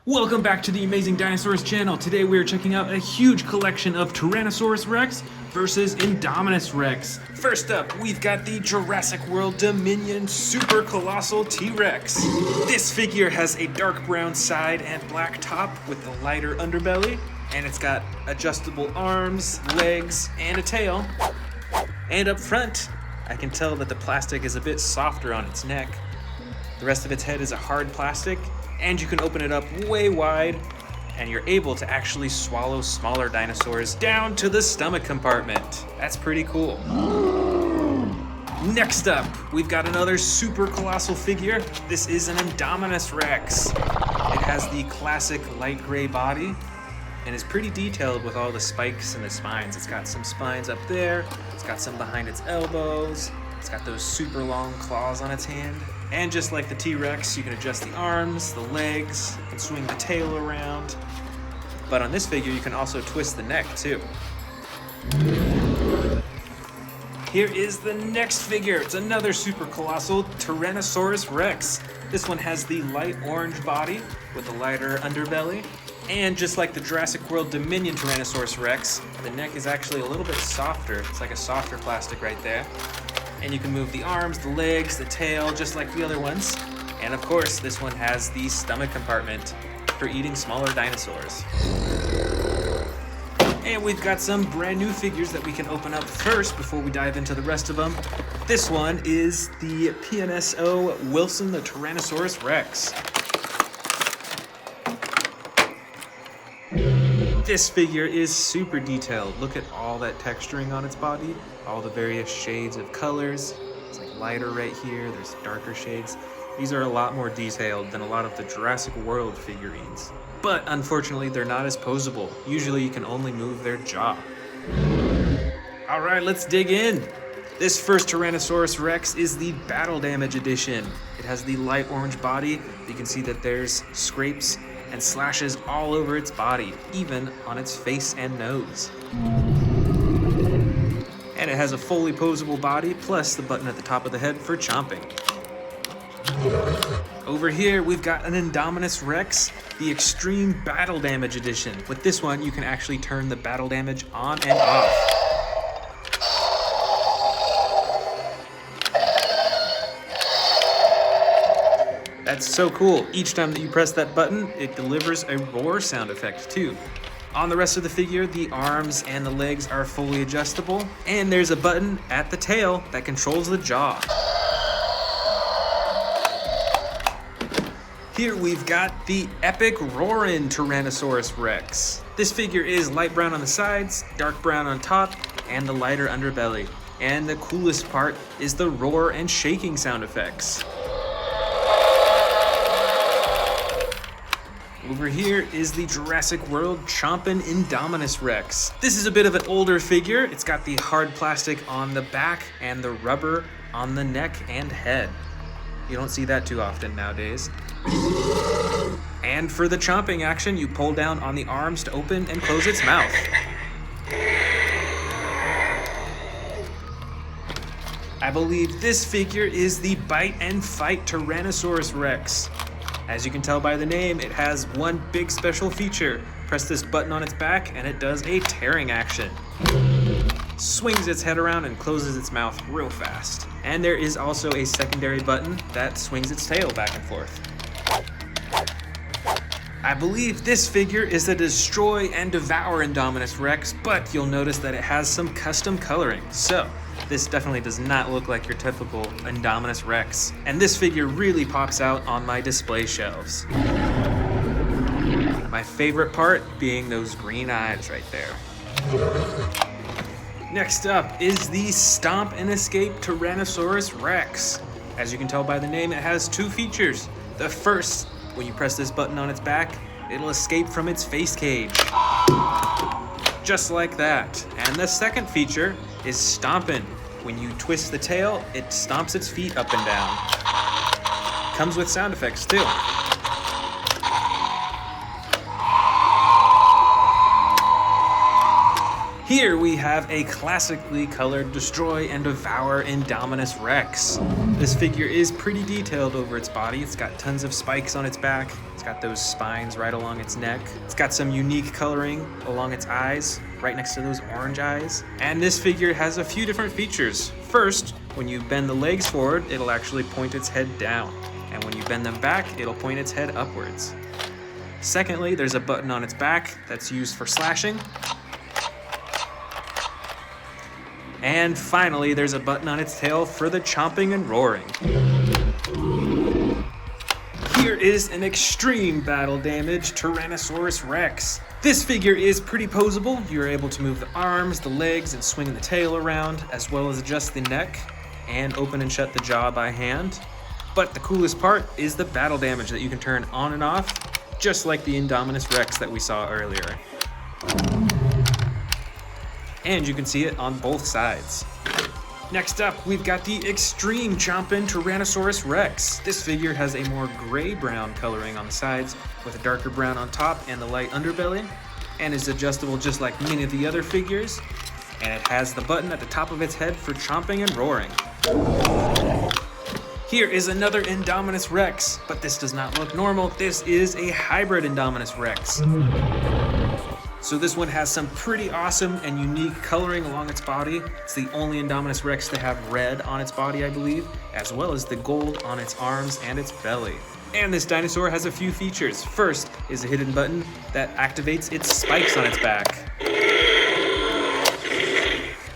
Welcome back to the Amazing Dinosaurs channel. Today we are checking out a huge collection of Tyrannosaurus Rex versus Indominus Rex. First up, we've got the Jurassic World Dominion Super Colossal T-Rex. This figure has a dark brown side and black top with a lighter underbelly, and it's got adjustable arms, legs, and a tail. And up front, I can tell that the plastic is a bit softer on its neck. The rest of its head is a hard plastic, and you can open it up way wide, and you're able to actually swallow smaller dinosaurs down to the stomach compartment. That's pretty cool. Next up, we've got another super colossal figure. This is an Indominus Rex. It has the classic light gray body and is pretty detailed with all the spikes and the spines. It's got some spines up there, it's got some behind its elbows, it's got those super long claws on its hand. And just like the T-Rex, you can adjust the arms, the legs, you can swing the tail around. But on this figure, you can also twist the neck too. Here is the next figure. It's another super colossal Tyrannosaurus Rex. This one has the light orange body with a lighter underbelly. And just like the Jurassic World Dominion Tyrannosaurus Rex, the neck is actually a little bit softer. It's like a softer plastic right there. And you can move the arms, the legs, the tail, just like the other ones. And of course, this one has the stomach compartment for eating smaller dinosaurs. And we've got some brand new figures that we can open up first before we dive into the rest of them. This one is the PNSO Wilson, the Tyrannosaurus Rex. This figure is super detailed. Look at all that texturing on its body, all the various shades of colors. It's like lighter right here, there's darker shades. These are a lot more detailed than a lot of the Jurassic World figurines. But unfortunately, they're not as posable. Usually you can only move their jaw. All right, let's dig in. This first Tyrannosaurus Rex is the Battle Damage Edition. It has the light orange body. You can see that there's scrapes and slashes all over its body, even on its face and nose. And it has a fully posable body, plus the button at the top of the head for chomping. Over here, we've got an Indominus Rex, the Extreme Battle Damage Edition. With this one, you can actually turn the battle damage on and off. That's so cool. Each time that you press that button, it delivers a roar sound effect too. On the rest of the figure, the arms and the legs are fully adjustable, and there's a button at the tail that controls the jaw. Here we've got the epic Roarin' Tyrannosaurus Rex. This figure is light brown on the sides, dark brown on top, and the lighter underbelly. And the coolest part is the roar and shaking sound effects. Over here is the Jurassic World Chompin' Indominus Rex. This is a bit of an older figure. It's got the hard plastic on the back and the rubber on the neck and head. You don't see that too often nowadays. And for the chomping action, you pull down on the arms to open and close its mouth. I believe this figure is the Bite and Fight Tyrannosaurus Rex. As you can tell by the name, it has one big special feature. Press this button on its back and it does a tearing action. Swings its head around and closes its mouth real fast. And there is also a secondary button that swings its tail back and forth. I believe this figure is the Destroy and Devour Indominus Rex, but you'll notice that it has some custom coloring. So, this definitely does not look like your typical Indominus Rex. And this figure really pops out on my display shelves. My favorite part being those green eyes right there. Next up is the Stomp and Escape Tyrannosaurus Rex. As you can tell by the name, it has two features. The first, when you press this button on its back, it'll escape from its face cage. Just like that. And the second feature is Stompin'. When you twist the tail, it stomps its feet up and down. Comes with sound effects too. Here we have a classically colored Destroy and Devour Indominus Rex. This figure is pretty detailed over its body. It's got tons of spikes on its back. It's got those spines right along its neck. It's got some unique coloring along its eyes, right next to those orange eyes. And this figure has a few different features. First, when you bend the legs forward, it'll actually point its head down. And when you bend them back, it'll point its head upwards. Secondly, there's a button on its back that's used for slashing. And finally, there's a button on its tail for the chomping and roaring. Here is an extreme battle damage Tyrannosaurus Rex. This figure is pretty posable. You're able to move the arms, the legs, and swing the tail around, as well as adjust the neck and open and shut the jaw by hand. But the coolest part is the battle damage that you can turn on and off, just like the Indominus Rex that we saw earlier. And you can see it on both sides. Next up, we've got the Extreme Chompin' Tyrannosaurus Rex. This figure has a more gray-brown coloring on the sides, with a darker brown on top and the light underbelly, and is adjustable just like many of the other figures. And it has the button at the top of its head for chomping and roaring. Here is another Indominus Rex, but this does not look normal. This is a hybrid Indominus Rex. So this one has some pretty awesome and unique coloring along its body. It's the only Indominus Rex to have red on its body, I believe, as well as the gold on its arms and its belly. And this dinosaur has a few features. First is a hidden button that activates its spikes on its back.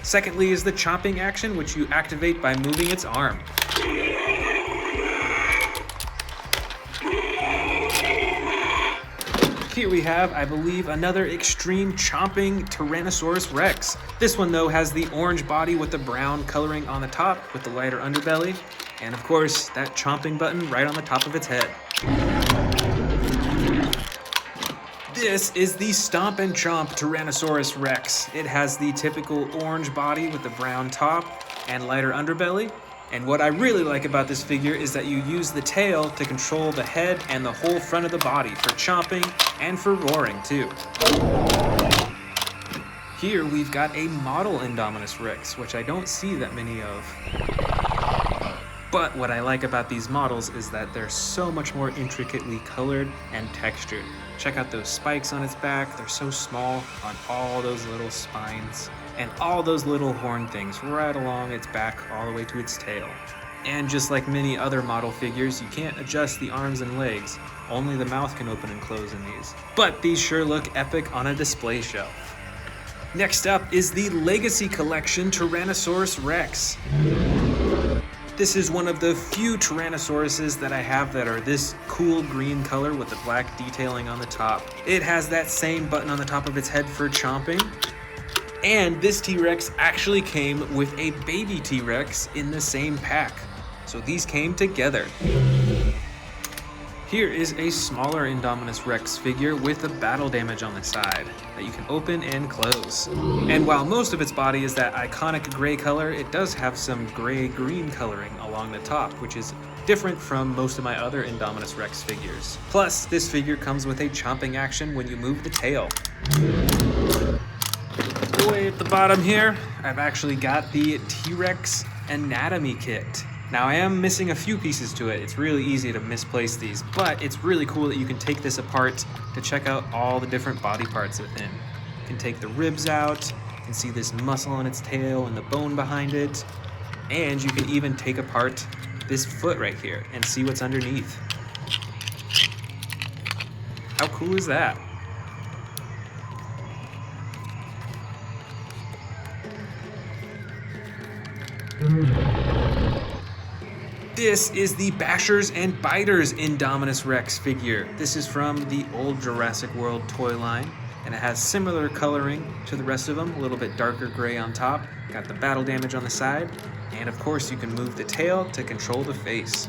Secondly is the chomping action, which you activate by moving its arm. Here we have, I believe, another extreme chomping Tyrannosaurus Rex. This one, though, has the orange body with the brown coloring on the top with the lighter underbelly. And of course, that chomping button right on the top of its head. This is the Stomp and Chomp Tyrannosaurus Rex. It has the typical orange body with the brown top and lighter underbelly. And what I really like about this figure is that you use the tail to control the head and the whole front of the body for chomping and for roaring too. Here we've got a model Indominus Rex, which I don't see that many of. But what I like about these models is that they're so much more intricately colored and textured. Check out those spikes on its back. They're so small on all those little spines and all those little horn things right along its back all the way to its tail. And just like many other model figures, you can't adjust the arms and legs. Only the mouth can open and close in these. But these sure look epic on a display shelf. Next up is the Legacy Collection Tyrannosaurus Rex. This is one of the few Tyrannosauruses that I have that are this cool green color with the black detailing on the top. It has that same button on the top of its head for chomping. And this T-Rex actually came with a baby T-Rex in the same pack. So these came together. Here is a smaller Indominus Rex figure with the battle damage on the side that you can open and close. And while most of its body is that iconic gray color, it does have some gray-green coloring along the top, which is different from most of my other Indominus Rex figures. Plus, this figure comes with a chomping action when you move the tail. Way at the bottom here, I've actually got the T-Rex anatomy kit. Now I am missing a few pieces to it. It's really easy to misplace these, but it's really cool that you can take this apart to check out all the different body parts within. You can take the ribs out, you can see this muscle on its tail and the bone behind it, and you can even take apart this foot right here and see what's underneath. How cool is that? This is the Bashers and Biters Indominus Rex figure. This is from the old Jurassic World toy line, and it has similar coloring to the rest of them, a little bit darker gray on top, got the battle damage on the side, and of course you can move the tail to control the face.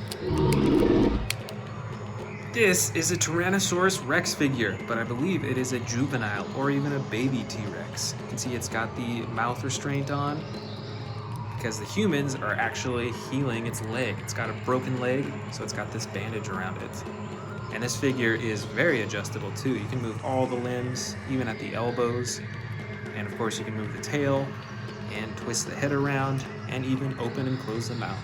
This is a Tyrannosaurus Rex figure, but I believe it is a juvenile or even a baby T-Rex. You can see it's got the mouth restraint on, because the humans are actually healing its leg. It's got a broken leg, so it's got this bandage around it. And this figure is very adjustable too. You can move all the limbs, even at the elbows. And of course you can move the tail and twist the head around and even open and close the mouth.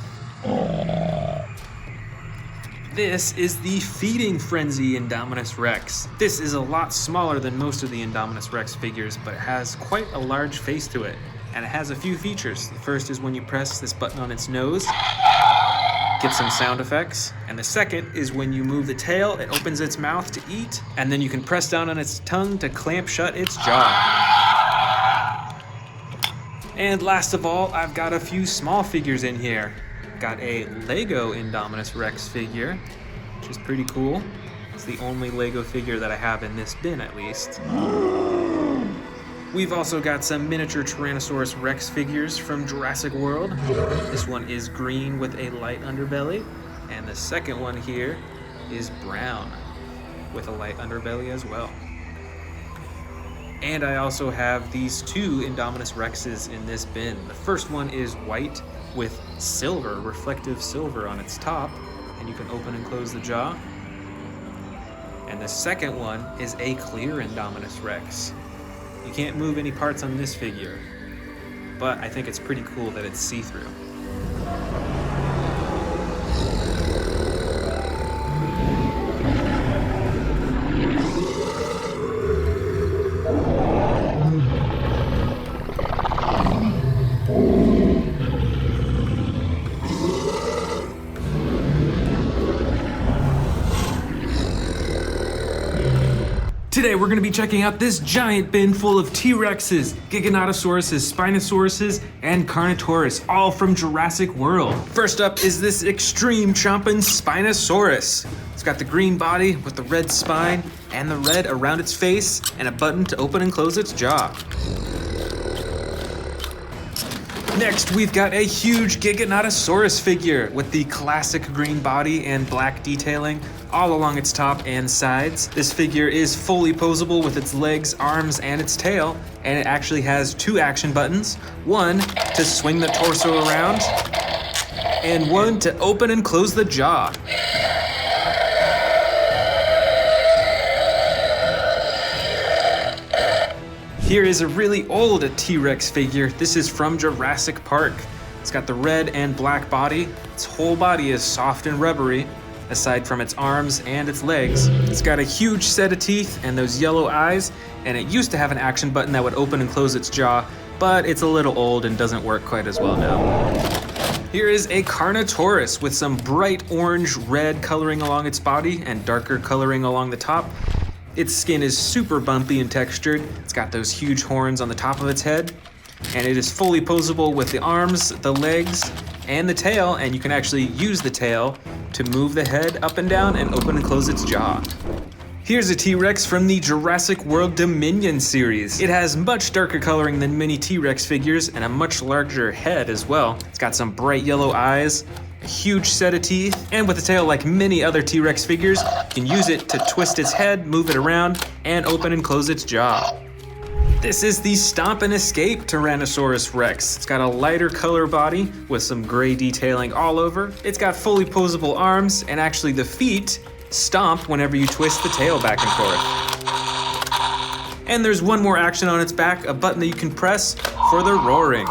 This is the Feeding Frenzy Indominus Rex. This is a lot smaller than most of the Indominus Rex figures, but it has quite a large face to it. And it has a few features. The first is when you press this button on its nose, get some sound effects. And the second is when you move the tail, it opens its mouth to eat, and then you can press down on its tongue to clamp shut its jaw. And last of all, I've got a few small figures in here. Got a Lego Indominus Rex figure, which is pretty cool. It's the only Lego figure that I have in this bin, at least. We've also got some miniature Tyrannosaurus Rex figures from Jurassic World. This one is green with a light underbelly, and the second one here is brown with a light underbelly as well. And I also have these two Indominus Rexes in this bin. The first one is white with silver, reflective silver on its top, and you can open and close the jaw. And the second one is a clear Indominus Rex. You can't move any parts on this figure, but I think it's pretty cool that it's see-through. Today we're going to be checking out this giant bin full of T-Rexes, Giganotosauruses, Spinosauruses, and Carnotaurus, all from Jurassic World. First up is this extreme chomping Spinosaurus. It's got the green body with the red spine and the red around its face and a button to open and close its jaw. Next, we've got a huge Giganotosaurus figure with the classic green body and black detailing all along its top and sides. This figure is fully posable with its legs, arms, and its tail, and it actually has two action buttons. One to swing the torso around, and one to open and close the jaw. Here is a really old T-Rex figure. This is from Jurassic Park. It's got the red and black body. Its whole body is soft and rubbery, aside from its arms and its legs. It's got a huge set of teeth and those yellow eyes, and it used to have an action button that would open and close its jaw, but it's a little old and doesn't work quite as well now. Here is a Carnotaurus with some bright orange red coloring along its body and darker coloring along the top. Its skin is super bumpy and textured. It's got those huge horns on the top of its head, and it is fully posable with the arms, the legs, and the tail, and you can actually use the tail to move the head up and down and open and close its jaw. Here's a T-Rex from the Jurassic World Dominion series. It has much darker coloring than many T-Rex figures and a much larger head as well. It's got some bright yellow eyes, a huge set of teeth, and with a tail like many other T-Rex figures, you can use it to twist its head, move it around, and open and close its jaw. This is the Stomp and Escape Tyrannosaurus Rex. It's got a lighter color body with some gray detailing all over. It's got fully posable arms, and actually the feet stomp whenever you twist the tail back and forth. And there's one more action on its back, a button that you can press for the roaring.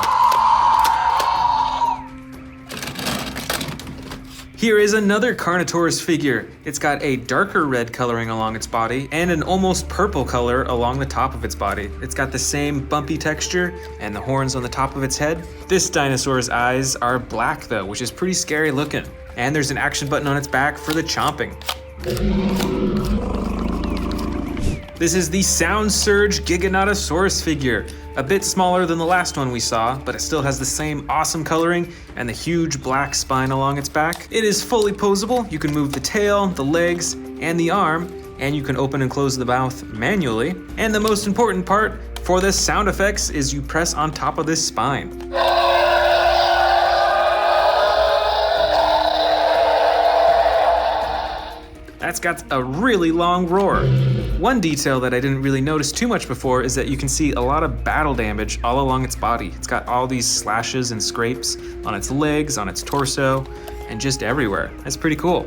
Here is another Carnotaurus figure. It's got a darker red coloring along its body and an almost purple color along the top of its body. It's got the same bumpy texture and the horns on the top of its head. This dinosaur's eyes are black though, which is pretty scary looking. And there's an action button on its back for the chomping. This is the Sound Surge Giganotosaurus figure. A bit smaller than the last one we saw, but it still has the same awesome coloring and the huge black spine along its back. It is fully posable. You can move the tail, the legs, and the arm, and you can open and close the mouth manually. And the most important part for the sound effects is you press on top of this spine. That's got a really long roar. One detail that I didn't really notice too much before is that you can see a lot of battle damage all along its body. It's got all these slashes and scrapes on its legs, on its torso, and just everywhere. That's pretty cool.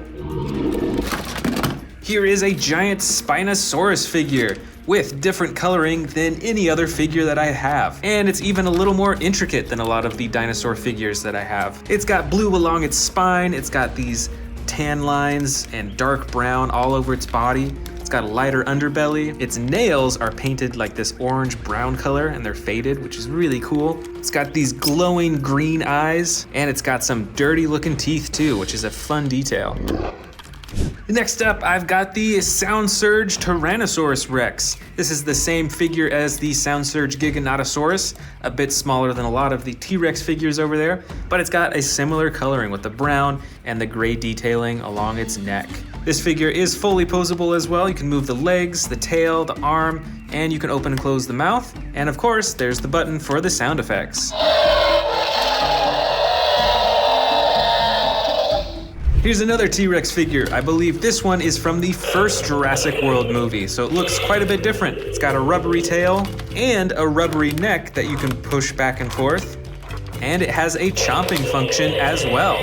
Here is a giant Spinosaurus figure with different coloring than any other figure that I have. And it's even a little more intricate than a lot of the dinosaur figures that I have. It's got blue along its spine, it's got these tan lines and dark brown all over its body. It's got a lighter underbelly. Its nails are painted like this orange-brown color and they're faded, which is really cool. It's got these glowing green eyes and it's got some dirty looking teeth too, which is a fun detail. Next up, I've got the Sound Surge Tyrannosaurus Rex. This is the same figure as the Sound Surge Giganotosaurus, a bit smaller than a lot of the T-Rex figures over there, but it's got a similar coloring with the brown and the gray detailing along its neck. This figure is fully posable as well. You can move the legs, the tail, the arm, and you can open and close the mouth. And of course, there's the button for the sound effects. Here's another T-Rex figure. I believe this one is from the first Jurassic World movie, so it looks quite a bit different. It's got a rubbery tail and a rubbery neck that you can push back and forth, and it has a chomping function as well.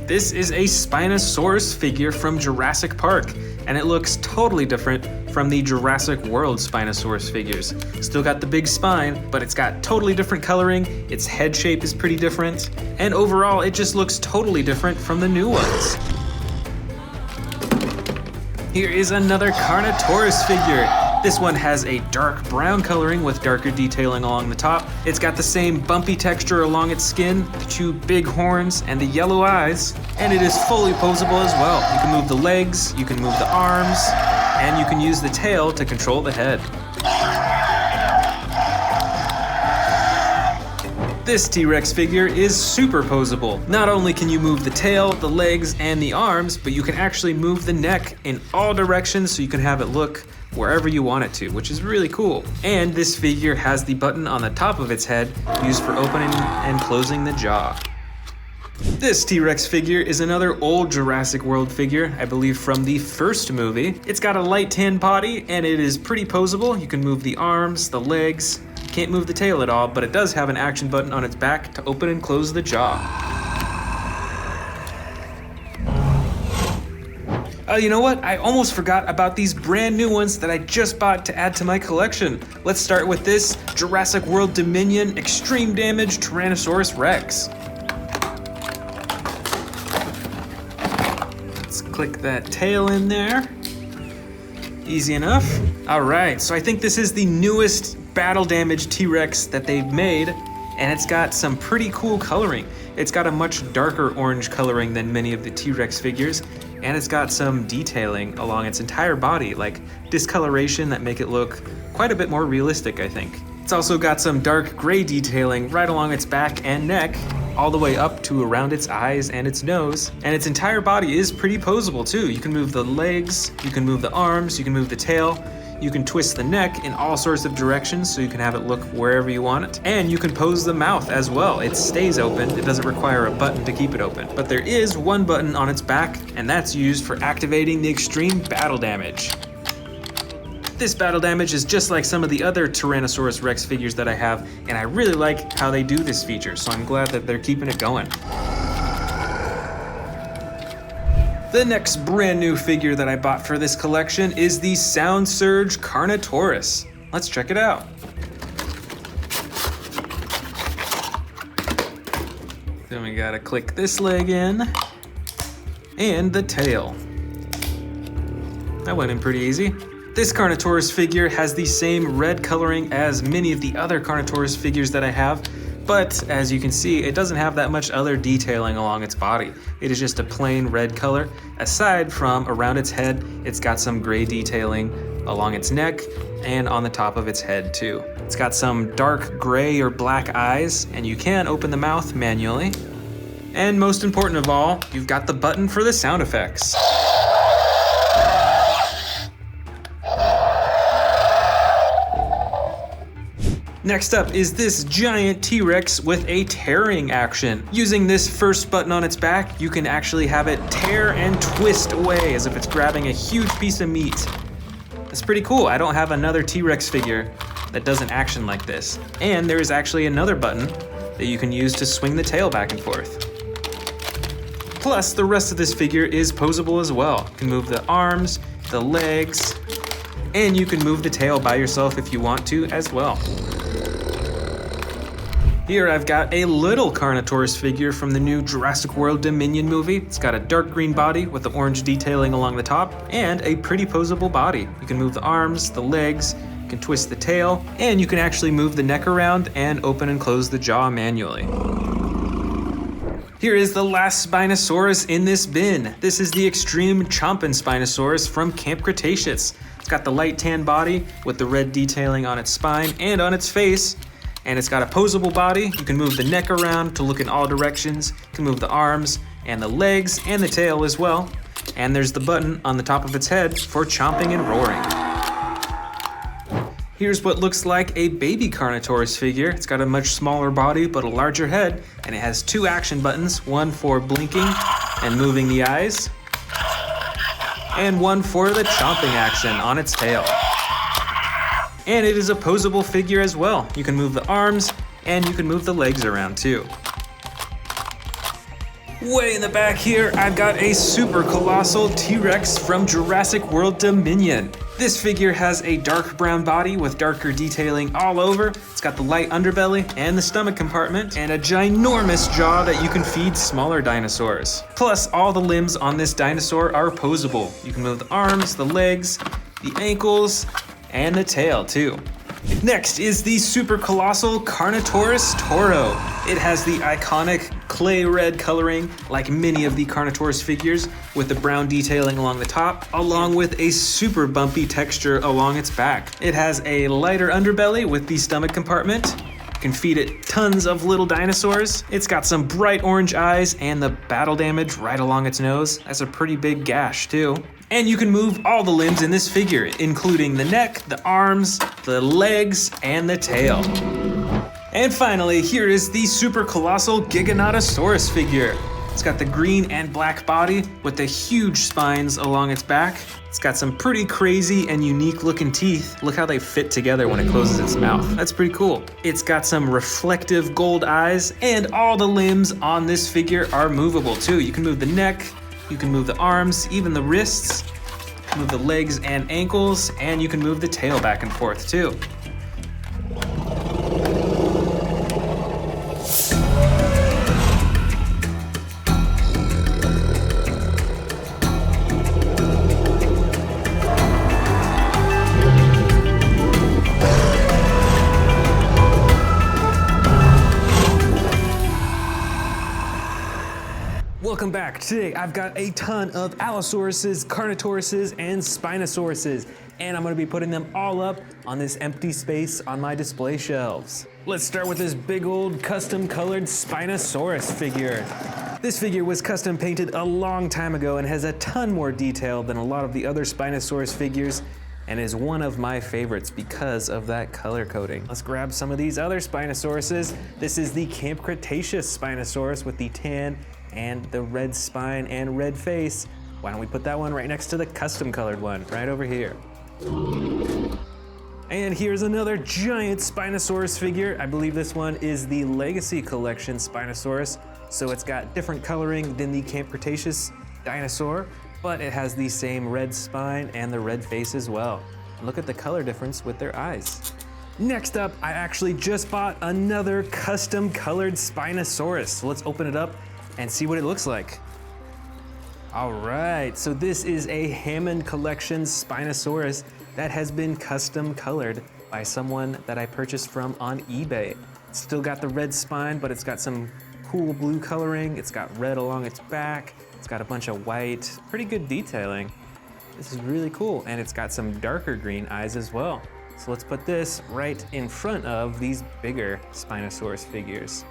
This is a Spinosaurus figure from Jurassic Park, and it looks totally different from the Jurassic World Spinosaurus figures. Still got the big spine, but it's got totally different coloring, its head shape is pretty different, and overall it just looks totally different from the new ones. Here is another Carnotaurus figure. This one has a dark brown coloring with darker detailing along the top. It's got the same bumpy texture along its skin, the two big horns, and the yellow eyes. And it is fully posable as well. You can move the legs, you can move the arms, and you can use the tail to control the head. This T-Rex figure is super posable. Not only can you move the tail, the legs, and the arms, but you can actually move the neck in all directions so you can have it look wherever you want it to, which is really cool. And this figure has the button on the top of its head used for opening and closing the jaw. This T-Rex figure is another old Jurassic World figure, I believe from the first movie. It's got a light tan body and it is pretty posable. You can move the arms, the legs, can't move the tail at all, but it does have an action button on its back to open and close the jaw. You know what? I almost forgot about these brand new ones that I just bought to add to my collection. Let's start with this Jurassic World Dominion Extreme Damage Tyrannosaurus Rex. Let's click that tail in there. Easy enough. All right, so I think this is the newest battle damage T-Rex that they've made, and it's got some pretty cool coloring. It's got a much darker orange coloring than many of the T-Rex figures, and it's got some detailing along its entire body, like discoloration that make it look quite a bit more realistic, I think. It's also got some dark gray detailing right along its back and neck, all the way up to around its eyes and its nose. And its entire body is pretty posable too. You can move the legs, you can move the arms, you can move the tail, you can twist the neck in all sorts of directions so you can have it look wherever you want it. And you can pose the mouth as well. It stays open, it doesn't require a button to keep it open. But there is one button on its back, and that's used for activating the extreme battle damage. This battle damage is just like some of the other Tyrannosaurus Rex figures that I have, and I really like how they do this feature, so I'm glad that they're keeping it going. The next brand new figure that I bought for this collection is the Sound Surge Carnotaurus. Let's check it out. Then we gotta click this leg in, and the tail. That went in pretty easy. This Carnotaurus figure has the same red coloring as many of the other Carnotaurus figures that I have, but as you can see, it doesn't have that much other detailing along its body. It is just a plain red color. Aside from around its head, it's got some gray detailing along its neck and on the top of its head too. It's got some dark gray or black eyes, and you can open the mouth manually. And most important of all, you've got the button for the sound effects. Next up is this giant T-Rex with a tearing action. Using this first button on its back, you can actually have it tear and twist away as if it's grabbing a huge piece of meat. It's pretty cool. I don't have another T-Rex figure that does an action like this. And there is actually another button that you can use to swing the tail back and forth. Plus, the rest of this figure is posable as well. You can move the arms, the legs, and you can move the tail by yourself if you want to as well. Here I've got a little Carnotaurus figure from the new Jurassic World Dominion movie. It's got a dark green body with the orange detailing along the top and a pretty posable body. You can move the arms, the legs, you can twist the tail, and you can actually move the neck around and open and close the jaw manually. Here is the last Spinosaurus in this bin. This is the extreme chomping Spinosaurus from Camp Cretaceous. It's got the light tan body with the red detailing on its spine and on its face. And it's got a posable body. You can move the neck around to look in all directions. You can move the arms and the legs and the tail as well. And there's the button on the top of its head for chomping and roaring. Here's what looks like a baby Carnotaurus figure. It's got a much smaller body but a larger head, and it has 2 action buttons, one for blinking and moving the eyes, and one for the chomping action on its tail. And it is a posable figure as well. You can move the arms and you can move the legs around too. Way in the back here, I've got a super colossal T-Rex from Jurassic World Dominion. This figure has a dark brown body with darker detailing all over. It's got the light underbelly and the stomach compartment and a ginormous jaw that you can feed smaller dinosaurs. Plus, all the limbs on this dinosaur are posable. You can move the arms, the legs, the ankles, and the tail too. Next is the super colossal Carnotaurus Toro. It has the iconic clay red coloring like many of the Carnotaurus figures with the brown detailing along the top, along with a super bumpy texture along its back. It has a lighter underbelly with the stomach compartment. You can feed it tons of little dinosaurs. It's got some bright orange eyes and the battle damage right along its nose. That's a pretty big gash too. And you can move all the limbs in this figure, including the neck, the arms, the legs, and the tail. And finally, here is the super colossal Giganotosaurus figure. It's got the green and black body with the huge spines along its back. It's got some pretty crazy and unique looking teeth. Look how they fit together when it closes its mouth. That's pretty cool. It's got some reflective gold eyes, and all the limbs on this figure are movable too. You can move the neck, you can move the arms, even the wrists, move the legs and ankles, and you can move the tail back and forth too. Welcome back. Today I've got a ton of Allosauruses, Carnotauruses, and Spinosauruses, and I'm going to be putting them all up on this empty space on my display shelves. Let's start with this big old custom colored Spinosaurus figure. This figure was custom painted a long time ago and has a ton more detail than a lot of the other Spinosaurus figures, and is one of my favorites because of that color coding. Let's grab some of these other Spinosauruses. This is the Camp Cretaceous Spinosaurus with the tan and the red spine and red face. Why don't we put that one right next to the custom colored one, right over here. And here's another giant Spinosaurus figure. I believe this one is the Legacy Collection Spinosaurus, so it's got different coloring than the Camp Cretaceous dinosaur, but it has the same red spine and the red face as well. Look at the color difference with their eyes. Next up, I actually just bought another custom colored Spinosaurus. So let's open it up and see what it looks like. All right, so this is a Hammond Collection Spinosaurus that has been custom colored by someone that I purchased from on eBay. It's still got the red spine, but it's got some cool blue coloring. It's got red along its back. It's got a bunch of white, pretty good detailing. This is really cool, and it's got some darker green eyes as well. So let's put this right in front of these bigger Spinosaurus figures.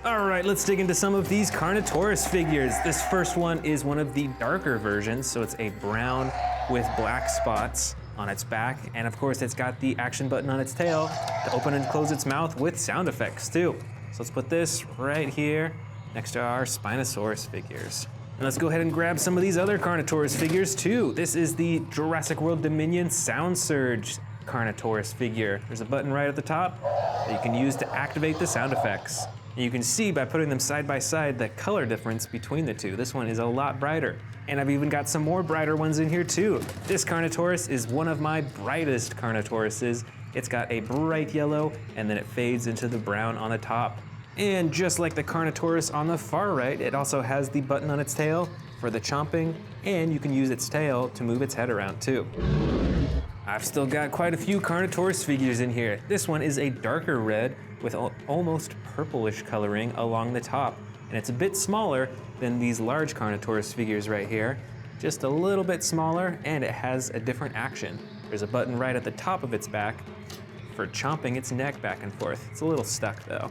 All right, let's dig into some of these Carnotaurus figures. This first one is one of the darker versions, so it's a brown with black spots on its back, and of course it's got the action button on its tail to open and close its mouth with sound effects too. So let's put this right here next to our Spinosaurus figures. And let's go ahead and grab some of these other Carnotaurus figures too. This is the Jurassic World Dominion Sound Surge Carnotaurus figure. There's a button right at the top that you can use to activate the sound effects. And you can see by putting them side by side the color difference between the two. This one is a lot brighter. And I've even got some more brighter ones in here too. This Carnotaurus is one of my brightest Carnotauruses. It's got a bright yellow and then it fades into the brown on the top. And just like the Carnotaurus on the far right, it also has the button on its tail for the chomping, and you can use its tail to move its head around too. I've still got quite a few Carnotaurus figures in here. This one is a darker red with almost purplish coloring along the top. And it's a bit smaller than these large Carnotaurus figures right here. Just a little bit smaller, and it has a different action. There's a button right at the top of its back for chomping its neck back and forth. It's a little stuck though.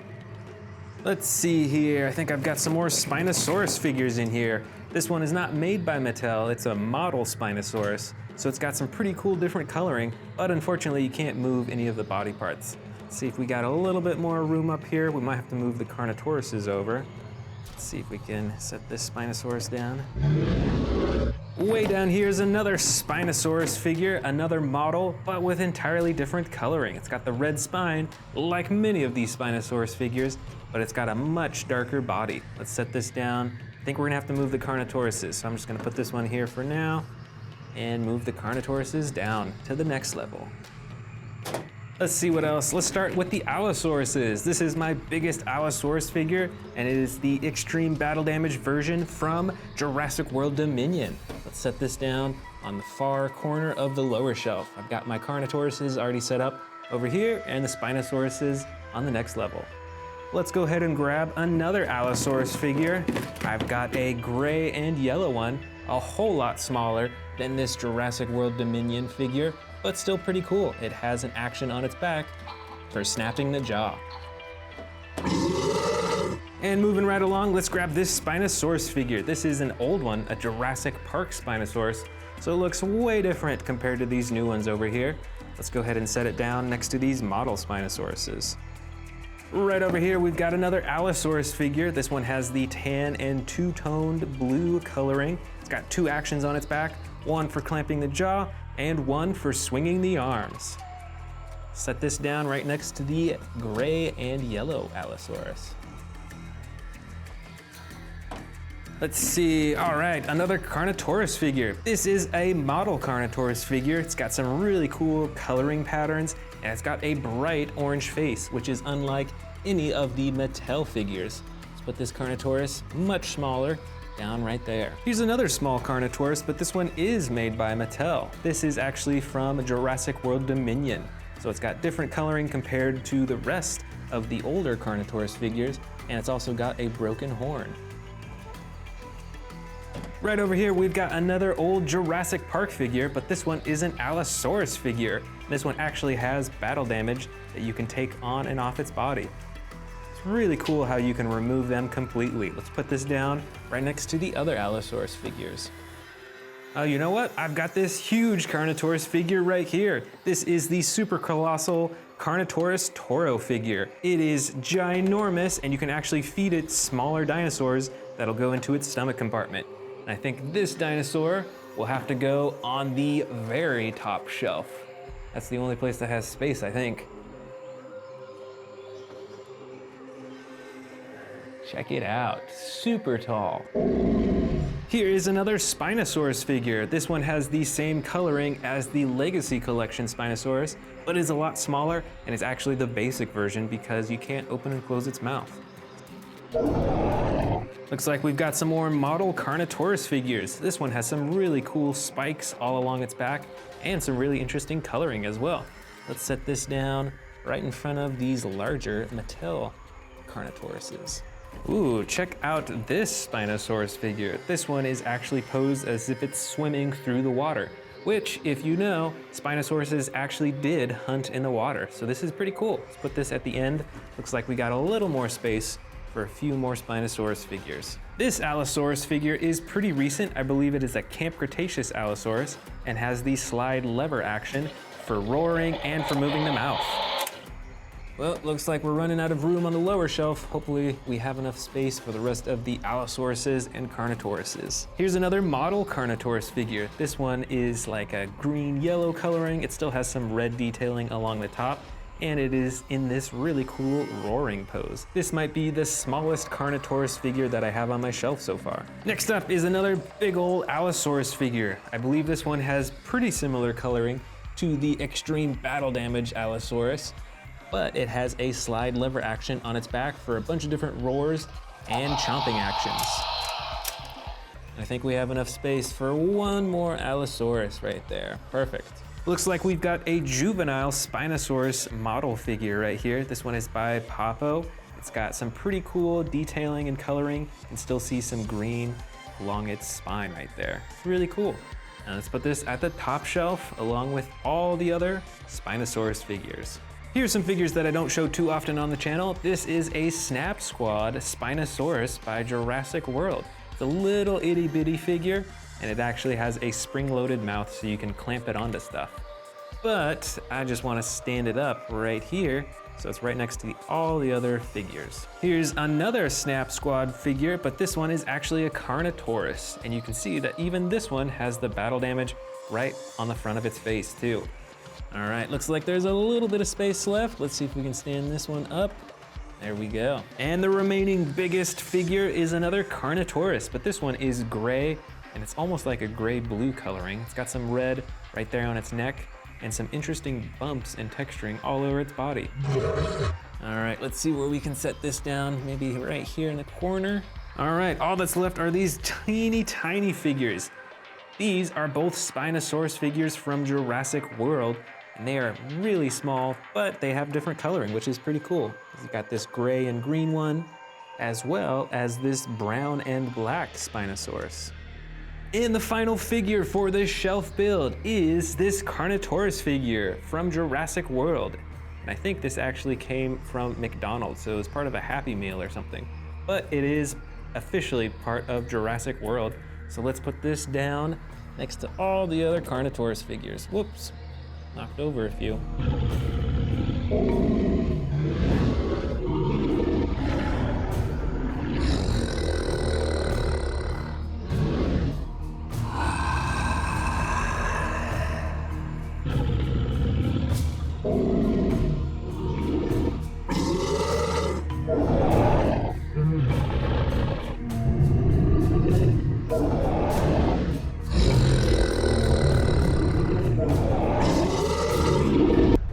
Let's see here, I think I've got some more Spinosaurus figures in here. This one is not made by Mattel, it's a model Spinosaurus. So it's got some pretty cool different coloring, but unfortunately you can't move any of the body parts. Let's see if we got a little bit more room up here. We might have to move the Carnotauruses over. Let's see if we can set this Spinosaurus down. Way down here is another Spinosaurus figure, another model, but with entirely different coloring. It's got the red spine, like many of these Spinosaurus figures, but it's got a much darker body. Let's set this down. I think we're gonna have to move the Carnotauruses, so I'm just gonna put this one here for now and move the Carnotauruses down to the next level. Let's see what else. Let's start with the Allosauruses. This is my biggest Allosaurus figure, and it is the extreme battle damage version from Jurassic World Dominion. Let's set this down on the far corner of the lower shelf. I've got my Carnotauruses already set up over here and the Spinosauruses on the next level. Let's go ahead and grab another Allosaurus figure. I've got a gray and yellow one, a whole lot smaller than this Jurassic World Dominion figure, but still pretty cool. It has an action on its back for snapping the jaw. And moving right along, let's grab this Spinosaurus figure. This is an old one, a Jurassic Park Spinosaurus, so it looks way different compared to these new ones over here. Let's go ahead and set it down next to these model Spinosauruses. Right over here, we've got another Allosaurus figure. This one has the tan and two-toned blue coloring. It's got two actions on its back, one for clamping the jaw and one for swinging the arms. Set this down right next to the gray and yellow Allosaurus. Let's see, all right, another Carnotaurus figure. This is a model Carnotaurus figure. It's got some really cool coloring patterns, and it's got a bright orange face, which is unlike any of the Mattel figures. Let's put this Carnotaurus, much smaller, down right there. Here's another small Carnotaurus, but this one is made by Mattel. This is actually from Jurassic World Dominion. So it's got different coloring compared to the rest of the older Carnotaurus figures, and it's also got a broken horn. Right over here, we've got another old Jurassic Park figure, but this one is an Allosaurus figure. This one actually has battle damage that you can take on and off its body. It's really cool how you can remove them completely. Let's put this down right next to the other Allosaurus figures. Oh, you know what? I've got this huge Carnotaurus figure right here. This is the super colossal Carnotaurus Toro figure. It is ginormous, and you can actually feed it smaller dinosaurs that'll go into its stomach compartment. And I think this dinosaur will have to go on the very top shelf. That's the only place that has space, I think. Check it out, super tall. Here is another Spinosaurus figure. This one has the same coloring as the Legacy Collection Spinosaurus, but is a lot smaller, and it's actually the basic version because you can't open and close its mouth. Looks like we've got some more model Carnotaurus figures. This one has some really cool spikes all along its back and some really interesting coloring as well. Let's set this down right in front of these larger Mattel Carnotauruses. Ooh, check out this Spinosaurus figure. This one is actually posed as if it's swimming through the water, which, if you know, Spinosauruses actually did hunt in the water. So this is pretty cool. Let's put this at the end. Looks like we got a little more space for a few more Spinosaurus figures. This Allosaurus figure is pretty recent. I believe it is a Camp Cretaceous Allosaurus and has the slide lever action for roaring and for moving the mouth. Well, it looks like we're running out of room on the lower shelf. Hopefully we have enough space for the rest of the Allosauruses and Carnotauruses. Here's another model Carnotaurus figure. This one is like a green-yellow coloring. It still has some red detailing along the top, and it is in this really cool roaring pose. This might be the smallest Carnotaurus figure that I have on my shelf so far. Next up is another big old Allosaurus figure. I believe this one has pretty similar coloring to the extreme battle damage Allosaurus, but it has a slide lever action on its back for a bunch of different roars and chomping actions. I think we have enough space for one more Allosaurus right there. Perfect. Looks like we've got a juvenile Spinosaurus model figure right here. This one is by Papo. It's got some pretty cool detailing and coloring. You can still see some green along its spine right there. It's really cool. Now let's put this at the top shelf along with all the other Spinosaurus figures. Here's some figures that I don't show too often on the channel. This is a Snap Squad Spinosaurus by Jurassic World. It's a little itty bitty figure, and it actually has a spring-loaded mouth so you can clamp it onto stuff. But I just want to stand it up right here, so it's right next to all the other figures. Here's another Snap Squad figure, but this one is actually a Carnotaurus, and you can see that even this one has the battle damage right on the front of its face too. All right, looks like there's a little bit of space left. Let's see if we can stand this one up. There we go. And the remaining biggest figure is another Carnotaurus, but this one is gray, and it's almost like a gray-blue coloring. It's got some red right there on its neck and some interesting bumps and texturing all over its body. All right, let's see where we can set this down. Maybe right here in the corner. All right, all that's left are these teeny tiny figures. These are both Spinosaurus figures from Jurassic World, and they are really small, but they have different coloring, which is pretty cool. You've got this gray and green one, as well as this brown and black Spinosaurus. And the final figure for this shelf build is this Carnotaurus figure from Jurassic World. And I think this actually came from McDonald's, so it was part of a Happy Meal or something. But it is officially part of Jurassic World. So let's put this down next to all the other Carnotaurus figures. Whoops, knocked over a few.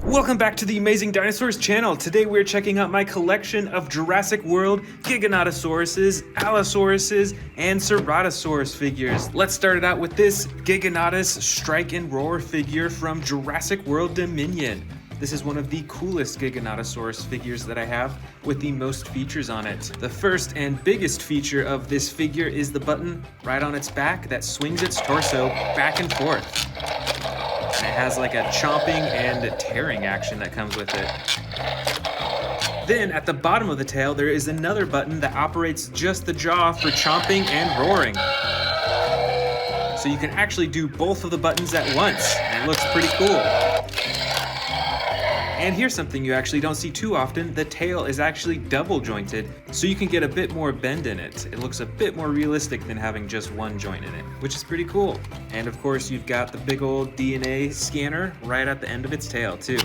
Welcome back to the Amazing Dinosaurs channel. Today we're checking out my collection of Jurassic World Giganotosauruses, Allosauruses, and Ceratosaurus figures. Let's start it out with this Giganotosaurus Strike and Roar figure from Jurassic World Dominion. This is one of the coolest Giganotosaurus figures that I have, with the most features on it. The first and biggest feature of this figure is the button right on its back that swings its torso back and forth. And it has like a chomping and tearing action that comes with it. Then at the bottom of the tail, there is another button that operates just the jaw for chomping and roaring. So you can actually do both of the buttons at once, and it looks pretty cool. And here's something you actually don't see too often. The tail is actually double jointed, so you can get a bit more bend in it. It looks a bit more realistic than having just one joint in it, which is pretty cool. And of course, you've got the big old DNA scanner right at the end of its tail too.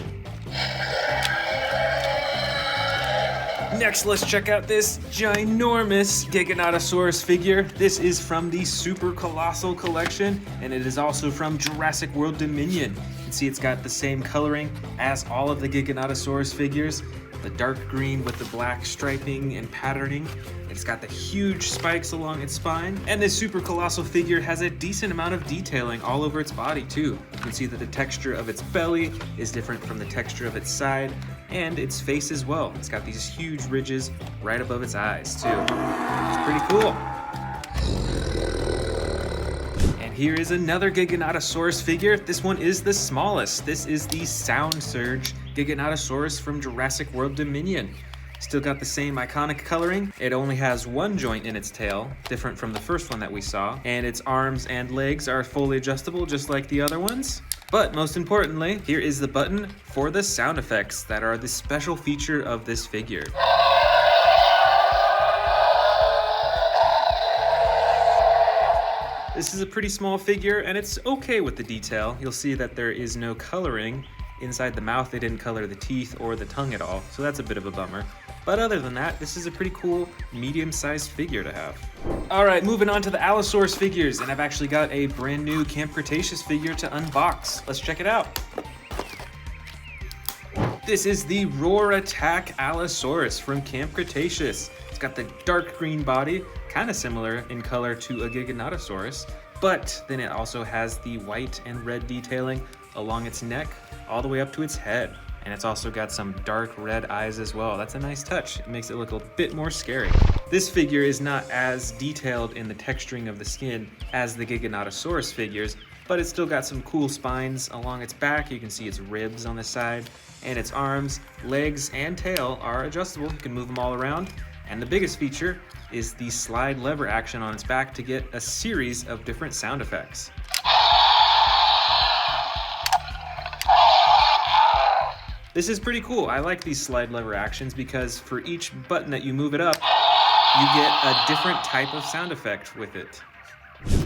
Next, let's check out this ginormous Giganotosaurus figure. This is from the Super Colossal collection, and it is also from Jurassic World Dominion. You can see it's got the same coloring as all of the Giganotosaurus figures, the dark green with the black striping and patterning. It's got the huge spikes along its spine, and this Super Colossal figure has a decent amount of detailing all over its body too. You can see that the texture of its belly is different from the texture of its side, and its face as well. It's got these huge ridges right above its eyes too. It's pretty cool. And here is another Giganotosaurus figure. This one is the smallest. This is the Sound Surge Giganotosaurus from Jurassic World Dominion. Still got the same iconic coloring. It only has one joint in its tail, different from the first one that we saw, and its arms and legs are fully adjustable just like the other ones. But most importantly, here is the button for the sound effects that are the special feature of this figure. This is a pretty small figure, and it's okay with the detail. You'll see that there is no coloring inside the mouth they didn't color the teeth or the tongue at all, so that's a bit of a bummer. But other than that, this is a pretty cool medium-sized figure to have. All right, moving on to the Allosaurus figures, and I've actually got a brand new Camp Cretaceous figure to unbox. Let's check it out. This is the Roar Attack Allosaurus from Camp Cretaceous. It's got the dark green body, kind of similar in color to a Giganotosaurus, but then it also has the white and red detailing along its neck all the way up to its head. And it's also got some dark red eyes as well. That's a nice touch. It makes it look a bit more scary. This figure is not as detailed in the texturing of the skin as the Giganotosaurus figures, but it's still got some cool spines along its back. You can see its ribs on the side, and its arms, legs, and tail are adjustable. You can move them all around. And the biggest feature is the slide lever action on its back to get a series of different sound effects. This is pretty cool. I like these slide lever actions because for each button that you move it up, you get a different type of sound effect with it.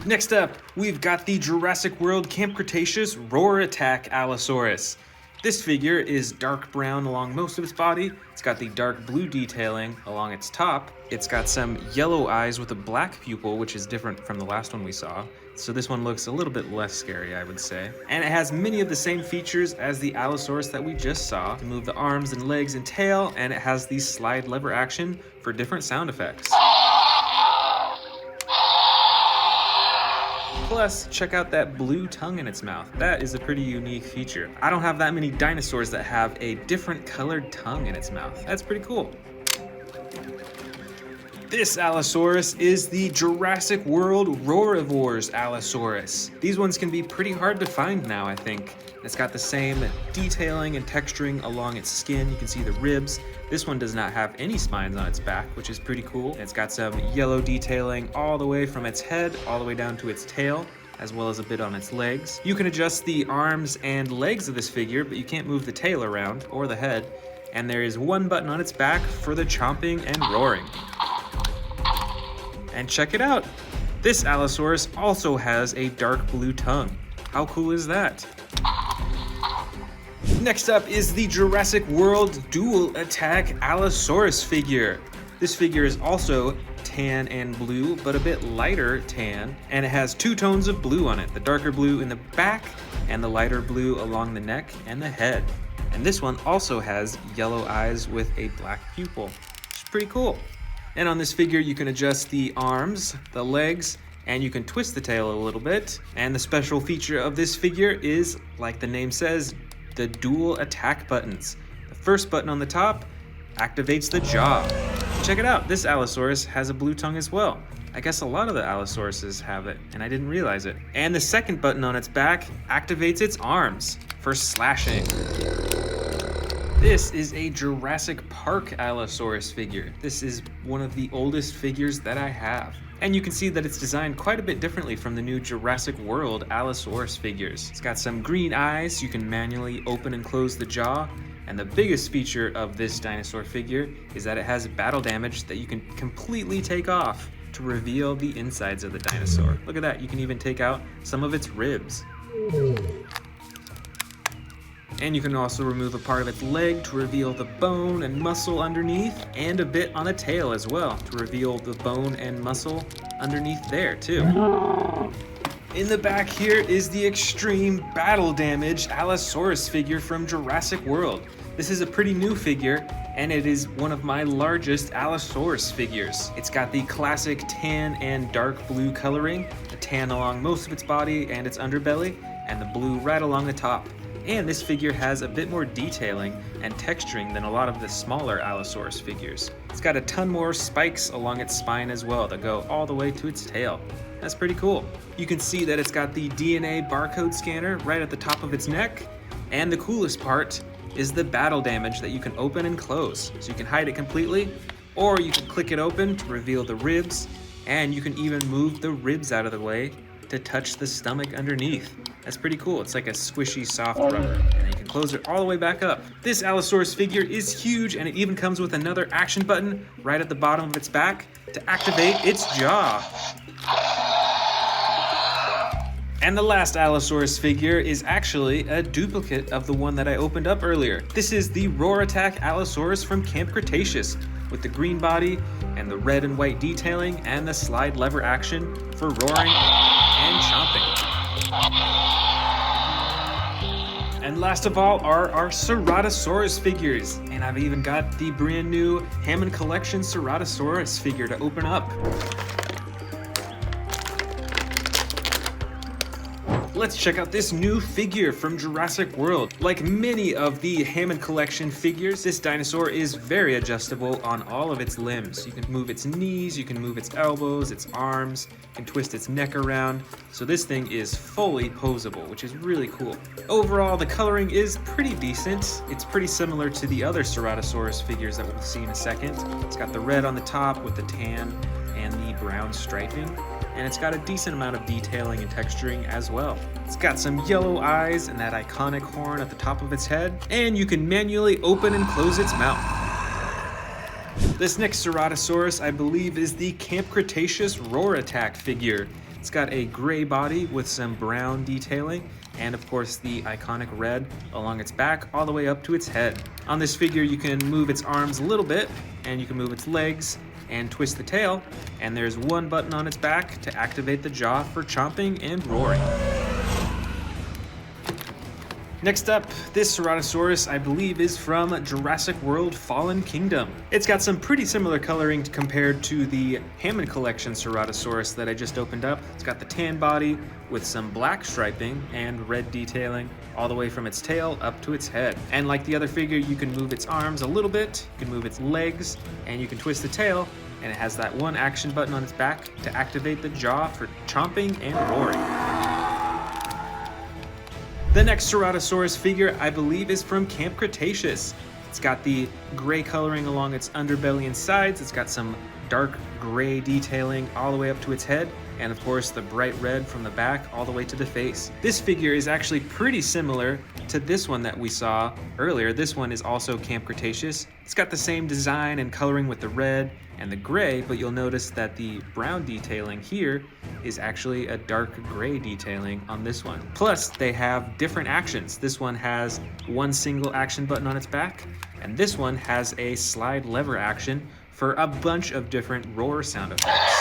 Next up, we've got the Jurassic World Camp Cretaceous Roar Attack Allosaurus. This figure is dark brown along most of its body. It's got the dark blue detailing along its top. It's got some yellow eyes with a black pupil, which is different from the last one we saw. So this one looks a little bit less scary, I would say. And it has many of the same features as the Allosaurus that we just saw. You can move the arms and legs and tail, and it has the slide lever action for different sound effects. Plus, check out that blue tongue in its mouth. That is a pretty unique feature. I don't have that many dinosaurs that have a different colored tongue in its mouth. That's pretty cool. This Allosaurus is the Jurassic World Roarivores Allosaurus. These ones can be pretty hard to find now, I think. It's got the same detailing and texturing along its skin. You can see the ribs. This one does not have any spines on its back, which is pretty cool. It's got some yellow detailing all the way from its head, all the way down to its tail, as well as a bit on its legs. You can adjust the arms and legs of this figure, but you can't move the tail around or the head. And there is one button on its back for the chomping and roaring. And check it out. This Allosaurus also has a dark blue tongue. How cool is that? Next up is the Jurassic World Dual Attack Allosaurus figure. This figure is also tan and blue, but a bit lighter tan, and it has two tones of blue on it, the darker blue in the back and the lighter blue along the neck and the head. And this one also has yellow eyes with a black pupil, which is pretty cool. And on this figure, you can adjust the arms, the legs, and you can twist the tail a little bit. And the special feature of this figure is, like the name says, the dual attack buttons. The first button on the top activates the jaw. Check it out, this Allosaurus has a blue tongue as well. I guess a lot of the Allosauruses have it, and I didn't realize it. And the second button on its back activates its arms for slashing. This is a Jurassic Park Allosaurus figure. This is one of the oldest figures that I have. And you can see that it's designed quite a bit differently from the new Jurassic World Allosaurus figures. It's got some green eyes, you can manually open and close the jaw, and the biggest feature of this dinosaur figure is that it has battle damage that you can completely take off to reveal the insides of the dinosaur. Look at that, you can even take out some of its ribs. And you can also remove a part of its leg to reveal the bone and muscle underneath, and a bit on the tail as well to reveal the bone and muscle underneath there too. In the back here is the extreme battle damage Allosaurus figure from Jurassic World. This is a pretty new figure, and it is one of my largest Allosaurus figures. It's got the classic tan and dark blue coloring, the tan along most of its body and its underbelly, and the blue right along the top. And this figure has a bit more detailing and texturing than a lot of the smaller Allosaurus figures. It's got a ton more spikes along its spine as well that go all the way to its tail. That's pretty cool. You can see that it's got the DNA barcode scanner right at the top of its neck. And the coolest part is the battle damage that you can open and close. So you can hide it completely, or you can click it open to reveal the ribs, and you can even move the ribs out of the way to touch the stomach underneath. That's pretty cool. It's like a squishy, soft rubber, and then you can close it all the way back up. This Allosaurus figure is huge, and it even comes with another action button right at the bottom of its back to activate its jaw. And the last Allosaurus figure is actually a duplicate of the one that I opened up earlier. This is the Roar Attack Allosaurus from Camp Cretaceous, with the green body and the red and white detailing and the slide lever action for roaring and chomping. And last of all are our Ceratosaurus figures. And I've even got the brand new Hammond Collection Ceratosaurus figure to open up. Let's check out this new figure from Jurassic World. Like many of the Hammond Collection figures, this dinosaur is very adjustable on all of its limbs. You can move its knees, you can move its elbows, its arms, you can twist its neck around. So this thing is fully posable, which is really cool. Overall, the coloring is pretty decent. It's pretty similar to the other Ceratosaurus figures that we'll see in a second. It's got the red on the top with the tan and the brown striping. And it's got a decent amount of detailing and texturing as well. It's got some yellow eyes and that iconic horn at the top of its head, and you can manually open and close its mouth. This next Ceratosaurus, I believe, is the Camp Cretaceous Roar Attack figure. It's got a gray body with some brown detailing, and of course the iconic red along its back all the way up to its head. On this figure, you can move its arms a little bit, and you can move its legs, and twist the tail, and there's one button on its back to activate the jaw for chomping and roaring. Next up, this Ceratosaurus, I believe, is from Jurassic World Fallen Kingdom. It's got some pretty similar coloring compared to the Hammond Collection Ceratosaurus that I just opened up. It's got the tan body with some black striping and red detailing all the way from its tail up to its head. And like the other figure, you can move its arms a little bit, you can move its legs, and you can twist the tail, and it has that one action button on its back to activate the jaw for chomping and roaring. The next Ceratosaurus figure, I believe, is from Camp Cretaceous. It's got the gray coloring along its underbelly and sides. It's got some dark gray detailing all the way up to its head, and of course the bright red from the back all the way to the face. This figure is actually pretty similar to this one that we saw earlier. This one is also Camp Cretaceous. It's got the same design and coloring with the red and the gray, but you'll notice that the brown detailing here is actually a dark gray detailing on this one. Plus, they have different actions. This one has one single action button on its back, and this one has a slide lever action for a bunch of different roar sound effects.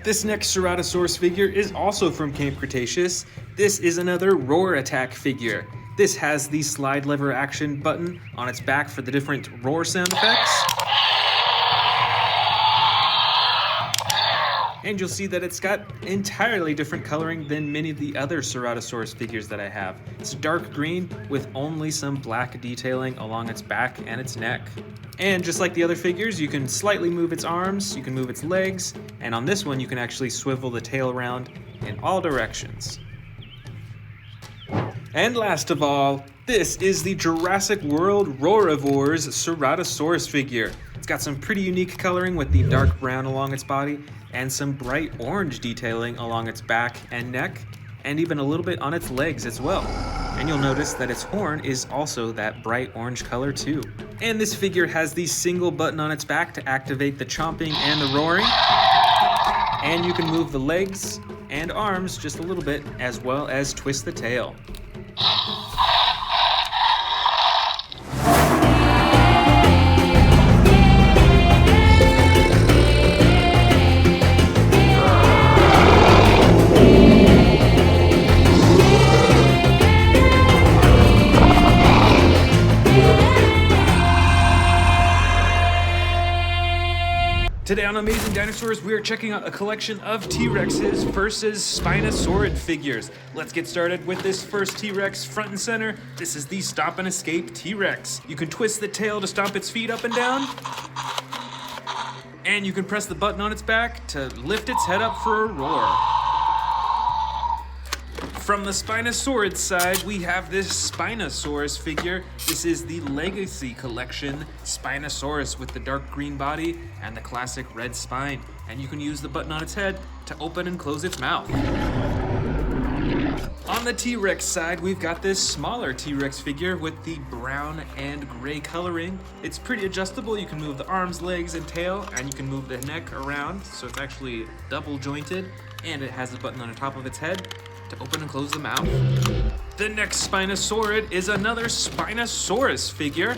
This next Ceratosaurus figure is also from Camp Cretaceous. This is another Roar Attack figure. This has the slide lever action button on its back for the different roar sound effects. And you'll see that it's got entirely different coloring than many of the other Ceratosaurus figures that I have. It's dark green with only some black detailing along its back and its neck. And just like the other figures, you can slightly move its arms, you can move its legs, and on this one you can actually swivel the tail around in all directions. And last of all, this is the Jurassic World Roarivores Ceratosaurus figure. It's got some pretty unique coloring with the dark brown along its body and some bright orange detailing along its back and neck, and even a little bit on its legs as well. And you'll notice that its horn is also that bright orange color too. And this figure has the single button on its back to activate the chomping and the roaring. And you can move the legs and arms just a little bit, as well as twist the tail. Today on Amazing Dinosaurs, we are checking out a collection of T-Rexes versus Spinosaurid figures. Let's get started with this first T-Rex front and center. This is the Stomp and Escape T-Rex. You can twist the tail to stomp its feet up and down. And you can press the button on its back to lift its head up for a roar. From the Spinosaurid side, we have this Spinosaurus figure. This is the Legacy Collection Spinosaurus with the dark green body and the classic red spine. And you can use the button on its head to open and close its mouth. On the T-Rex side, we've got this smaller T-Rex figure with the brown and gray coloring. It's pretty adjustable. You can move the arms, legs, and tail, and you can move the neck around, so it's actually double jointed, and it has a button on the top of its head to open and close the mouth. The next Spinosaurid is another Spinosaurus figure,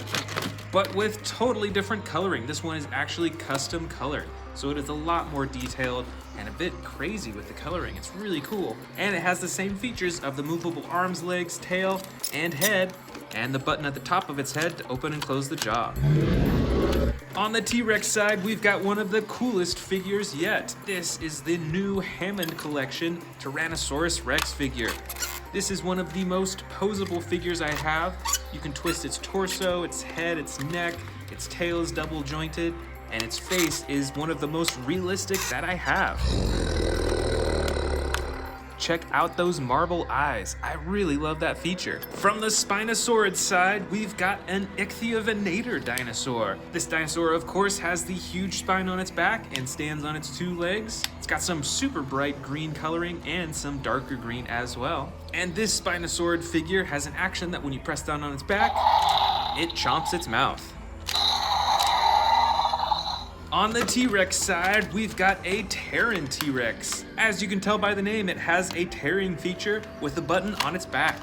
but with totally different coloring. This one is actually custom colored, so it is a lot more detailed and a bit crazy with the coloring. It's really cool. And it has the same features of the movable arms, legs, tail, and head, and the button at the top of its head to open and close the jaw. On the T-Rex side, we've got one of the coolest figures yet. This is the new Hammond Collection Tyrannosaurus Rex figure. This is one of the most posable figures I have. You can twist its torso, its head, its neck, its tail is double jointed, and its face is one of the most realistic that I have. Check out those marble eyes. I really love that feature. From the Spinosaurid side, we've got an Ichthyovenator dinosaur. This dinosaur, of course, has the huge spine on its back and stands on its two legs. It's got some super bright green coloring and some darker green as well. And this Spinosaurid figure has an action that when you press down on its back, it chomps its mouth. On the T-Rex side, we've got a Terran T-Rex. As you can tell by the name, it has a tearing feature with a button on its back.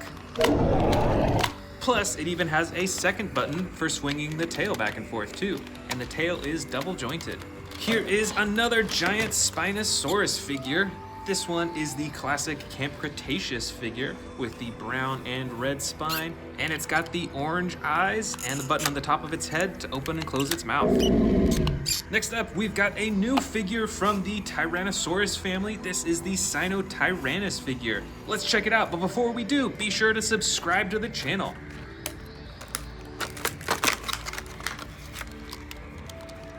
Plus, it even has a second button for swinging the tail back and forth too, and the tail is double jointed. Here is another giant Spinosaurus figure. This one is the classic Camp Cretaceous figure with the brown and red spine, and it's got the orange eyes and the button on the top of its head to open and close its mouth. Next up, we've got a new figure from the Tyrannosaurus family. This is the Sinotyrannus figure. Let's check it out, but before we do, be sure to subscribe to the channel.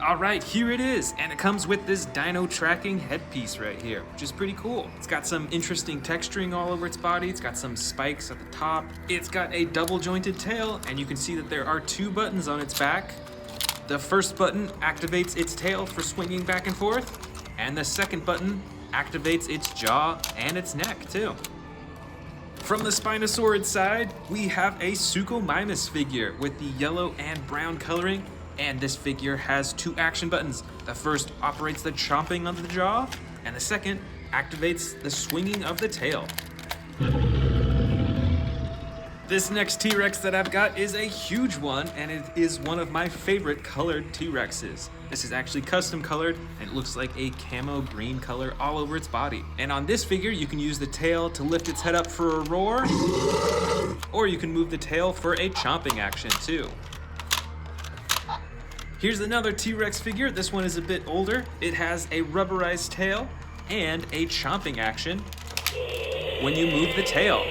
All right, here it is, and it comes with this dino tracking headpiece right here, which is pretty cool. It's got some interesting texturing all over its body. It's got some spikes at the top. It's got a double jointed tail, and you can see that there are two buttons on its back. The first button activates its tail for swinging back and forth, and the second button activates its jaw and its neck too. From the Spinosaurid side, we have a Suchomimus figure with the yellow and brown coloring. And this figure has two action buttons. The first operates the chomping of the jaw, and the second activates the swinging of the tail. This next T-Rex that I've got is a huge one, and it is one of my favorite colored T-Rexes. This is actually custom colored, and it looks like a camo green color all over its body. And on this figure, you can use the tail to lift its head up for a roar, or you can move the tail for a chomping action too. Here's another T-Rex figure. This one is a bit older. It has a rubberized tail and a chomping action when you move the tail.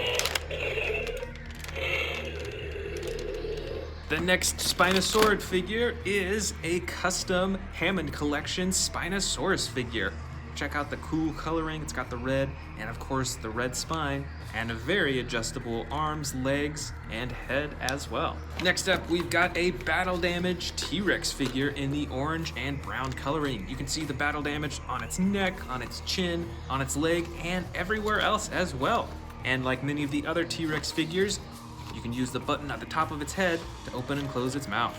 The next Spinosaurid figure is a custom Hammond Collection Spinosaurus figure. Check out the cool coloring. It's got the red and of course the red spine and a very adjustable arms, legs, and head as well. Next up, we've got a battle damage T-Rex figure in the orange and brown coloring. You can see the battle damage on its neck, on its chin, on its leg, and everywhere else as well. And like many of the other T-Rex figures, you can use the button at the top of its head to open and close its mouth.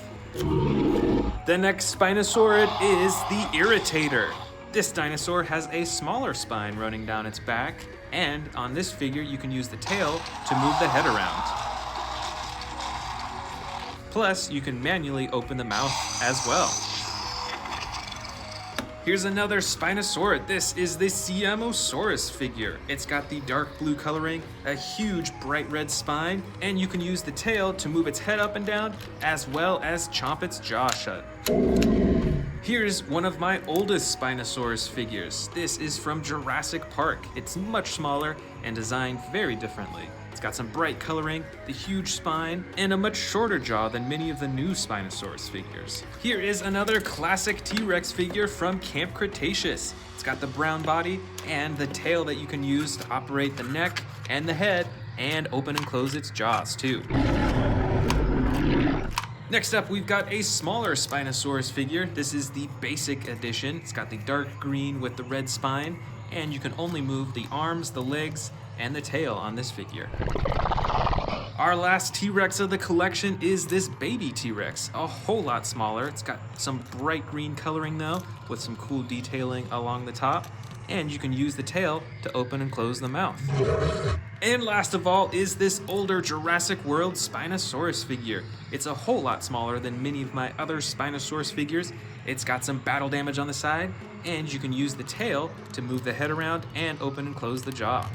The next Spinosaurid is the Irritator. This dinosaur has a smaller spine running down its back, and on this figure you can use the tail to move the head around. Plus, you can manually open the mouth as well. Here's another Spinosaurid. This is the Siamosaurus figure. It's got the dark blue coloring, a huge bright red spine, and you can use the tail to move its head up and down, as well as chomp its jaw shut. Here's one of my oldest Spinosaurus figures. This is from Jurassic Park. It's much smaller and designed very differently. It's got some bright coloring, the huge spine, and a much shorter jaw than many of the new Spinosaurus figures. Here is another classic T-Rex figure from Camp Cretaceous. It's got the brown body and the tail that you can use to operate the neck and the head and open and close its jaws too. Next up, we've got a smaller Spinosaurus figure. This is the basic edition. It's got the dark green with the red spine, and you can only move the arms, the legs, and the tail on this figure. Our last T-Rex of the collection is this baby T-Rex, a whole lot smaller. It's got some bright green coloring though, with some cool detailing along the top, and you can use the tail to open and close the mouth. And last of all is this older Jurassic World Spinosaurus figure. It's a whole lot smaller than many of my other Spinosaurus figures. It's got some battle damage on the side, and you can use the tail to move the head around and open and close the jaw.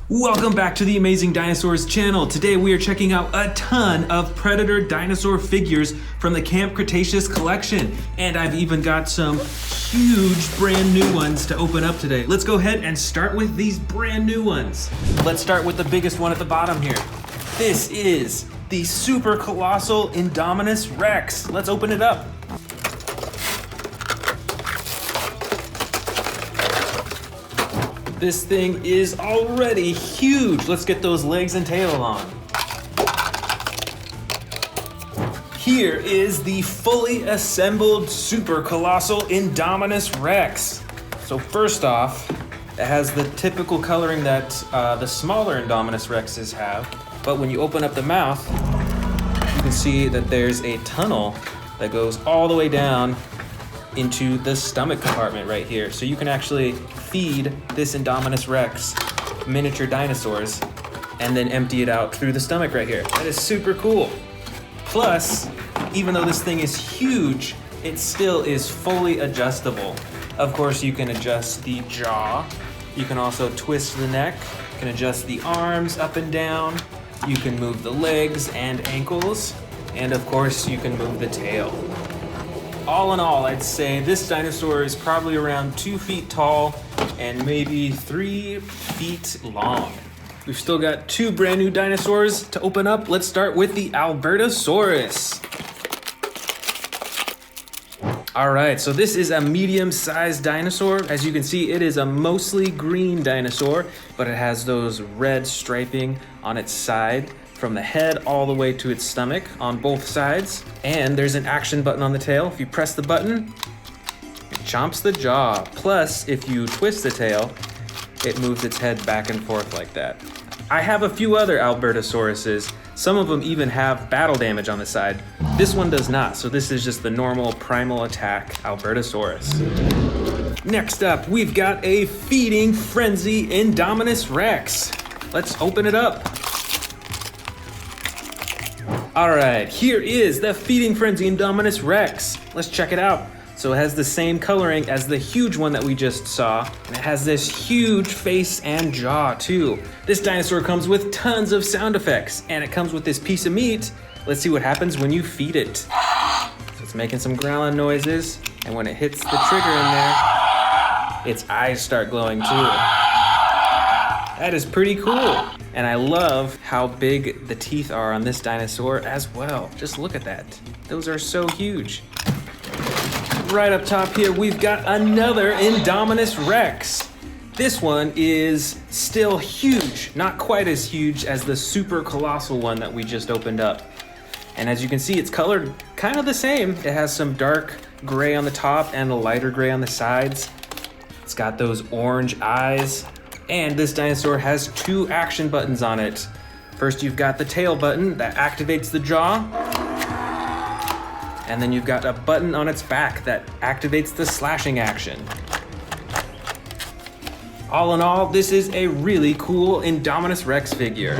Welcome back to the Amazing Dinosaurs channel. Today we are checking out a ton of Predator dinosaur figures from the Camp Cretaceous collection. And I've even got some huge brand new ones to open up today. Let's go ahead and start with these brand new ones. Let's start with the biggest one at the bottom here. This is the super colossal Indominus Rex. Let's open it up. This thing is already huge. Let's get those legs and tail on. Here is the fully assembled super colossal Indominus Rex. So first off, it has the typical coloring that the smaller Indominus Rexes have, but when you open up the mouth, you can see that there's a tunnel that goes all the way down into the stomach compartment right here. So you can actually feed this Indominus Rex miniature dinosaurs and then empty it out through the stomach right here. That is super cool. Plus, even though this thing is huge, it still is fully adjustable. Of course, you can adjust the jaw. You can also twist the neck. You can adjust the arms up and down. You can move the legs and ankles. And of course, you can move the tail. All in all, I'd say this dinosaur is probably around 2 feet tall and maybe 3 feet long. We've still got 2 brand new dinosaurs to open up. Let's start with the Albertosaurus. All right, so this is a medium-sized dinosaur. As you can see, it is a mostly green dinosaur, but it has those red striping on its side from the head all the way to its stomach on both sides. And there's an action button on the tail. If you press the button, it chomps the jaw. Plus, if you twist the tail, it moves its head back and forth like that. I have a few other Albertosauruses. Some of them even have battle damage on the side. This one does not, so this is just the normal primal attack Albertosaurus. Next up, we've got a feeding frenzy Indominus Rex. Let's open it up. All right, here is the feeding frenzy Indominus Rex. Let's check it out. So it has the same coloring as the huge one that we just saw, and it has this huge face and jaw too. This dinosaur comes with tons of sound effects, and it comes with this piece of meat. Let's see what happens when you feed it. So it's making some growling noises, and when it hits the trigger in there, its eyes start glowing too. That is pretty cool. And I love how big the teeth are on this dinosaur as well. Just look at that. Those are so huge. Right up top here, we've got another Indominus Rex. This one is still huge, not quite as huge as the super colossal one that we just opened up. And as you can see, it's colored kind of the same. It has some dark gray on the top and a lighter gray on the sides. It's got those orange eyes. And this dinosaur has 2 action buttons on it. First, you've got the tail button that activates the jaw. And then you've got a button on its back that activates the slashing action. All in all, this is a really cool Indominus Rex figure.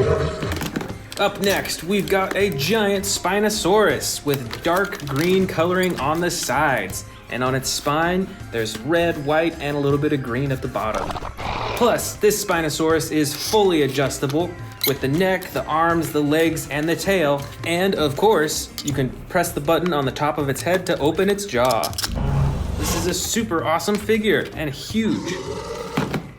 Up next, we've got a giant Spinosaurus with dark green coloring on the sides. And on its spine, there's red, white, and a little bit of green at the bottom. Plus, this Spinosaurus is fully adjustable with the neck, the arms, the legs, and the tail. And of course, you can press the button on the top of its head to open its jaw. This is a super awesome figure and huge.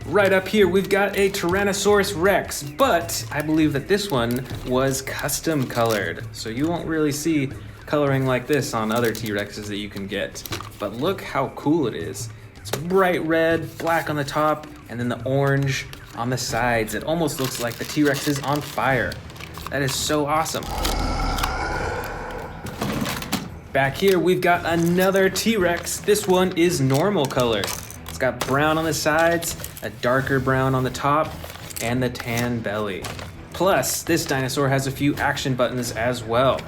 Right up here, we've got a Tyrannosaurus Rex, but I believe that this one was custom colored. So you won't really see coloring like this on other T-Rexes that you can get. But look how cool it is. It's bright red, black on the top, and then the orange on the sides. It almost looks like the T-Rex is on fire. That is so awesome. Back here, we've got another T-Rex. This one is normal color. It's got brown on the sides, a darker brown on the top, and the tan belly. Plus, this dinosaur has a few action buttons as well.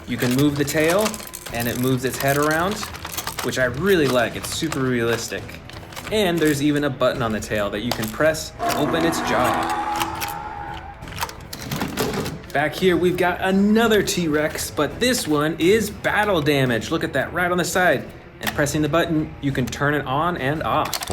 You can move the tail, and it moves its head around, which I really like. It's super realistic. And there's even a button on the tail that you can press to open its jaw. Back here, we've got another T-Rex, but this one is battle damage. Look at that right on the side. And pressing the button, you can turn it on and off.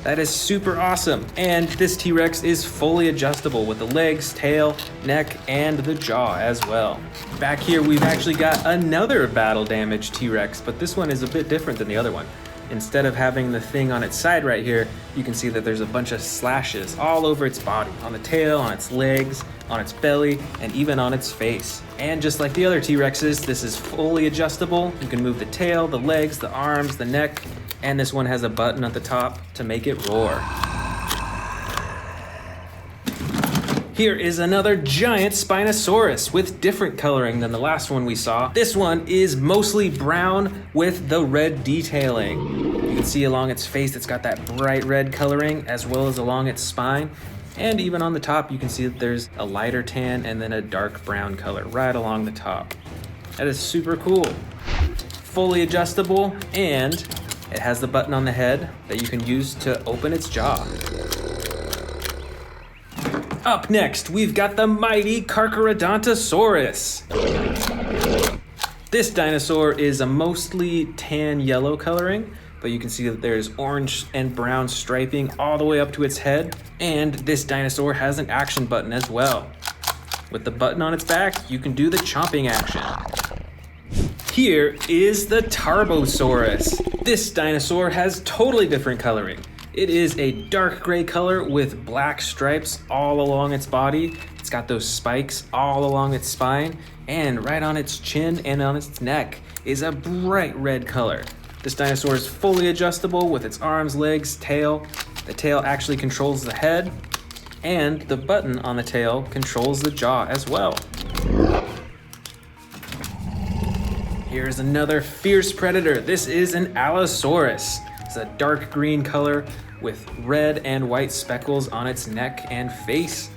That is super awesome. And this T-Rex is fully adjustable with the legs, tail, neck, and the jaw as well. Back here, we've actually got another battle damage T-Rex, but this one is a bit different than the other one. Instead of having the thing on its side right here, you can see that there's a bunch of slashes all over its body, on the tail, on its legs, on its belly, and even on its face. And just like the other T-Rexes, this is fully adjustable. You can move the tail, the legs, the arms, the neck, and this one has a button at the top to make it roar. Here is another giant Spinosaurus with different coloring than the last one we saw. This one is mostly brown with the red detailing. You can see along its face it's got that bright red coloring as well as along its spine. And even on the top you can see that there's a lighter tan and then a dark brown color right along the top. That is super cool. Fully adjustable, and it has the button on the head that you can use to open its jaw. Up next, we've got the mighty Giganotosaurus. This dinosaur is a mostly tan yellow coloring, but you can see that there's orange and brown striping all the way up to its head. And this dinosaur has an action button as well. With the button on its back, you can do the chomping action. Here is the Tarbosaurus. This dinosaur has totally different coloring. It is a dark gray color with black stripes all along its body. It's got those spikes all along its spine, and right on its chin and on its neck is a bright red color. This dinosaur is fully adjustable with its arms, legs, tail. The tail actually controls the head, and the button on the tail controls the jaw as well. Here's another fierce predator. This is an Allosaurus. It's a dark green color with red and white speckles on its neck and face.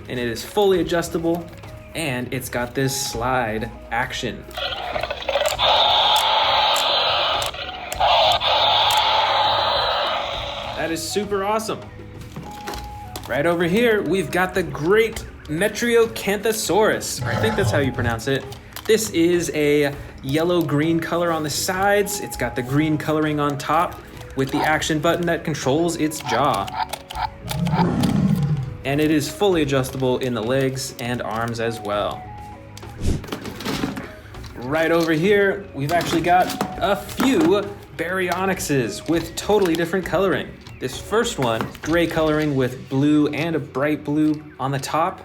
And it is fully adjustable, and it's got this slide action. That is super awesome. Right over here, we've got the great Metriacanthosaurus. I think that's how you pronounce it. This is a yellow-green color on the sides. It's got the green coloring on top with the action button that controls its jaw. And it is fully adjustable in the legs and arms as well. Right over here, we've actually got a few Baryonyxes with totally different coloring. This first one, gray coloring with blue and a bright blue on the top,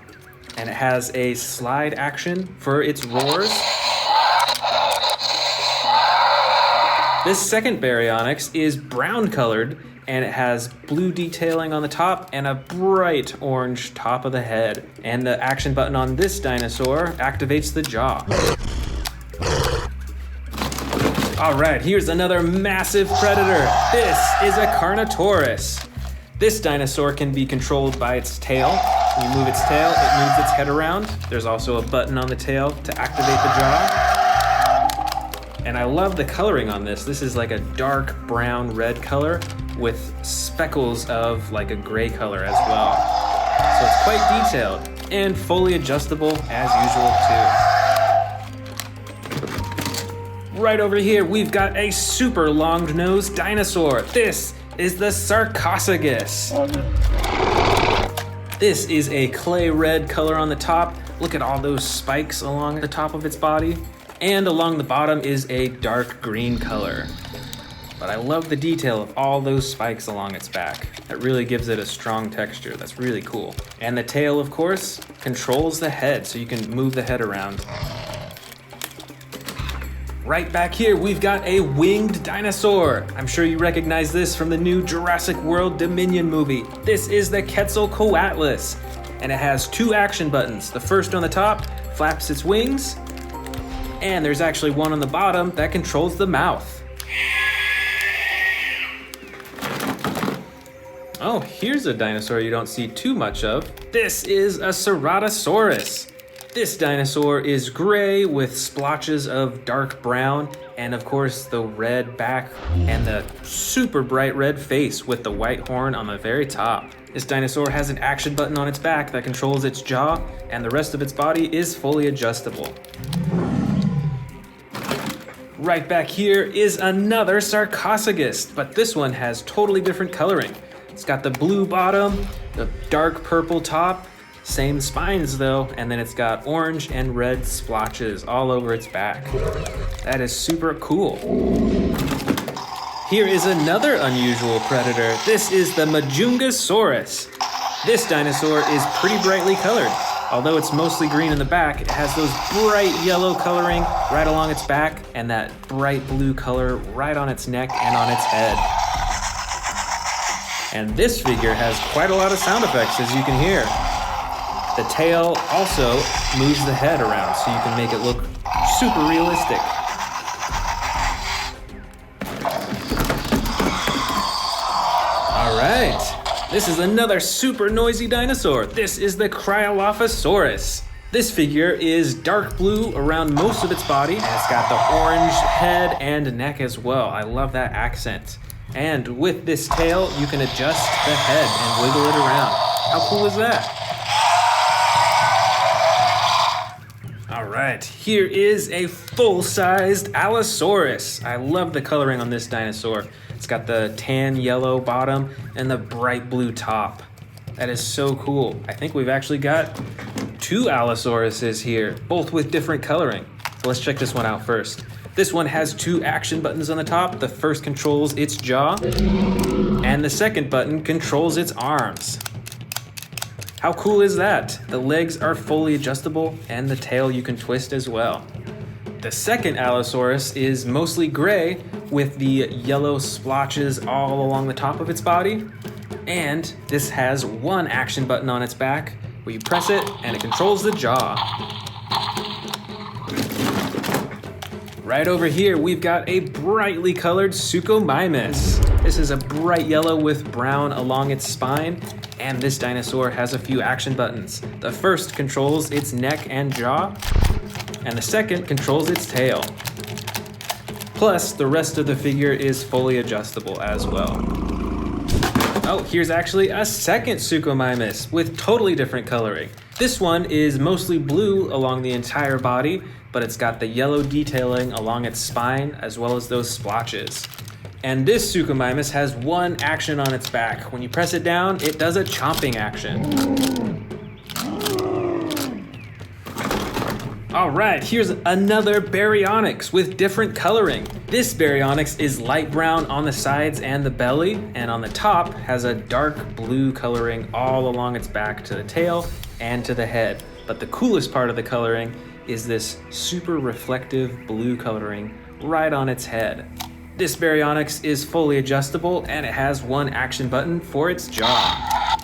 and it has a slide action for its roars. This second Baryonyx is brown colored, and it has blue detailing on the top and a bright orange top of the head. And the action button on this dinosaur activates the jaw. All right, here's another massive predator. This is a Carnotaurus. This dinosaur can be controlled by its tail. When you move its tail, it moves its head around. There's also a button on the tail to activate the jaw. And I love the coloring on this. This is like a dark brown red color with speckles of like a gray color as well. So it's quite detailed and fully adjustable as usual too. Right over here, we've got a super long-nosed dinosaur. This is the Sarcophagus. This is a clay red color on the top. Look at all those spikes along the top of its body. And along the bottom is a dark green color. But I love the detail of all those spikes along its back. That really gives it a strong texture. That's really cool. And the tail, of course, controls the head, so you can move the head around. Right back here, we've got a winged dinosaur. I'm sure you recognize this from the new Jurassic World Dominion movie. This is the Quetzalcoatlus, and it has 2 action buttons. The first on the top flaps its wings, and there's actually one on the bottom that controls the mouth. Oh, here's a dinosaur you don't see too much of. This is a Ceratosaurus. This dinosaur is gray with splotches of dark brown, and of course the red back and the super bright red face with the white horn on the very top. This dinosaur has an action button on its back that controls its jaw, and the rest of its body is fully adjustable. Right back here is another Sarcophagus, but this one has totally different coloring. It's got the blue bottom, the dark purple top, same spines though, and then it's got orange and red splotches all over its back. That is super cool. Here is another unusual predator. This is the Majungasaurus. This dinosaur is pretty brightly colored. Although it's mostly green in the back, it has those bright yellow coloring right along its back and that bright blue color right on its neck and on its head. And this figure has quite a lot of sound effects, as you can hear. The tail also moves the head around so you can make it look super realistic. All right, this is another super noisy dinosaur. This is the Cryolophosaurus. This figure is dark blue around most of its body, and it's got the orange head and neck as well. I love that accent. And with this tail, you can adjust the head and wiggle it around. How cool is that? All right, here is a full-sized Allosaurus. I love the coloring on this dinosaur. It's got the tan yellow bottom and the bright blue top. That is so cool. I think we've actually got 2 Allosauruses here, both with different coloring. So let's check this one out first. This one has 2 action buttons on the top. The first controls its jaw, and the second button controls its arms. How cool is that? The legs are fully adjustable, and the tail you can twist as well. The second Allosaurus is mostly gray with the yellow splotches all along the top of its body. And this has 1 action button on its back where you press it and it controls the jaw. Right over here, we've got a brightly colored Suchomimus. This is a bright yellow with brown along its spine, and this dinosaur has a few action buttons. The first controls its neck and jaw, and the second controls its tail. Plus, the rest of the figure is fully adjustable as well. Oh, here's actually a second Suchomimus with totally different coloring. This one is mostly blue along the entire body, but it's got the yellow detailing along its spine as well as those splotches. And this Suchomimus has 1 action on its back. When you press it down, it does a chomping action. All right, here's another Baryonyx with different coloring. This Baryonyx is light brown on the sides and the belly, and on the top has a dark blue coloring all along its back to the tail and to the head. But the coolest part of the coloring is this super reflective blue coloring right on its head. This Baryonyx is fully adjustable, and it has 1 action button for its jaw.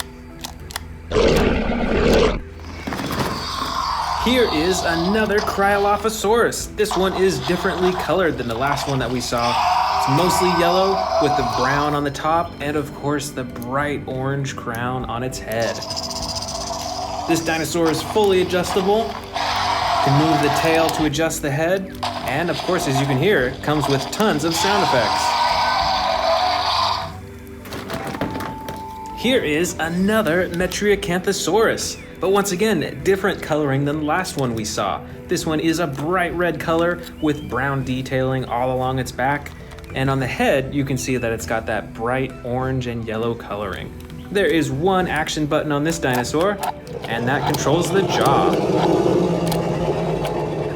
Here is another Cryolophosaurus. This one is differently colored than the last one that we saw. It's mostly yellow with the brown on the top and of course the bright orange crown on its head. This dinosaur is fully adjustable. You can move the tail to adjust the head, and of course, as you can hear, it comes with tons of sound effects. Here is another Metriacanthosaurus, but once again, different coloring than the last one we saw. This one is a bright red color with brown detailing all along its back, and on the head, you can see that it's got that bright orange and yellow coloring. There is 1 action button on this dinosaur, and that controls the jaw.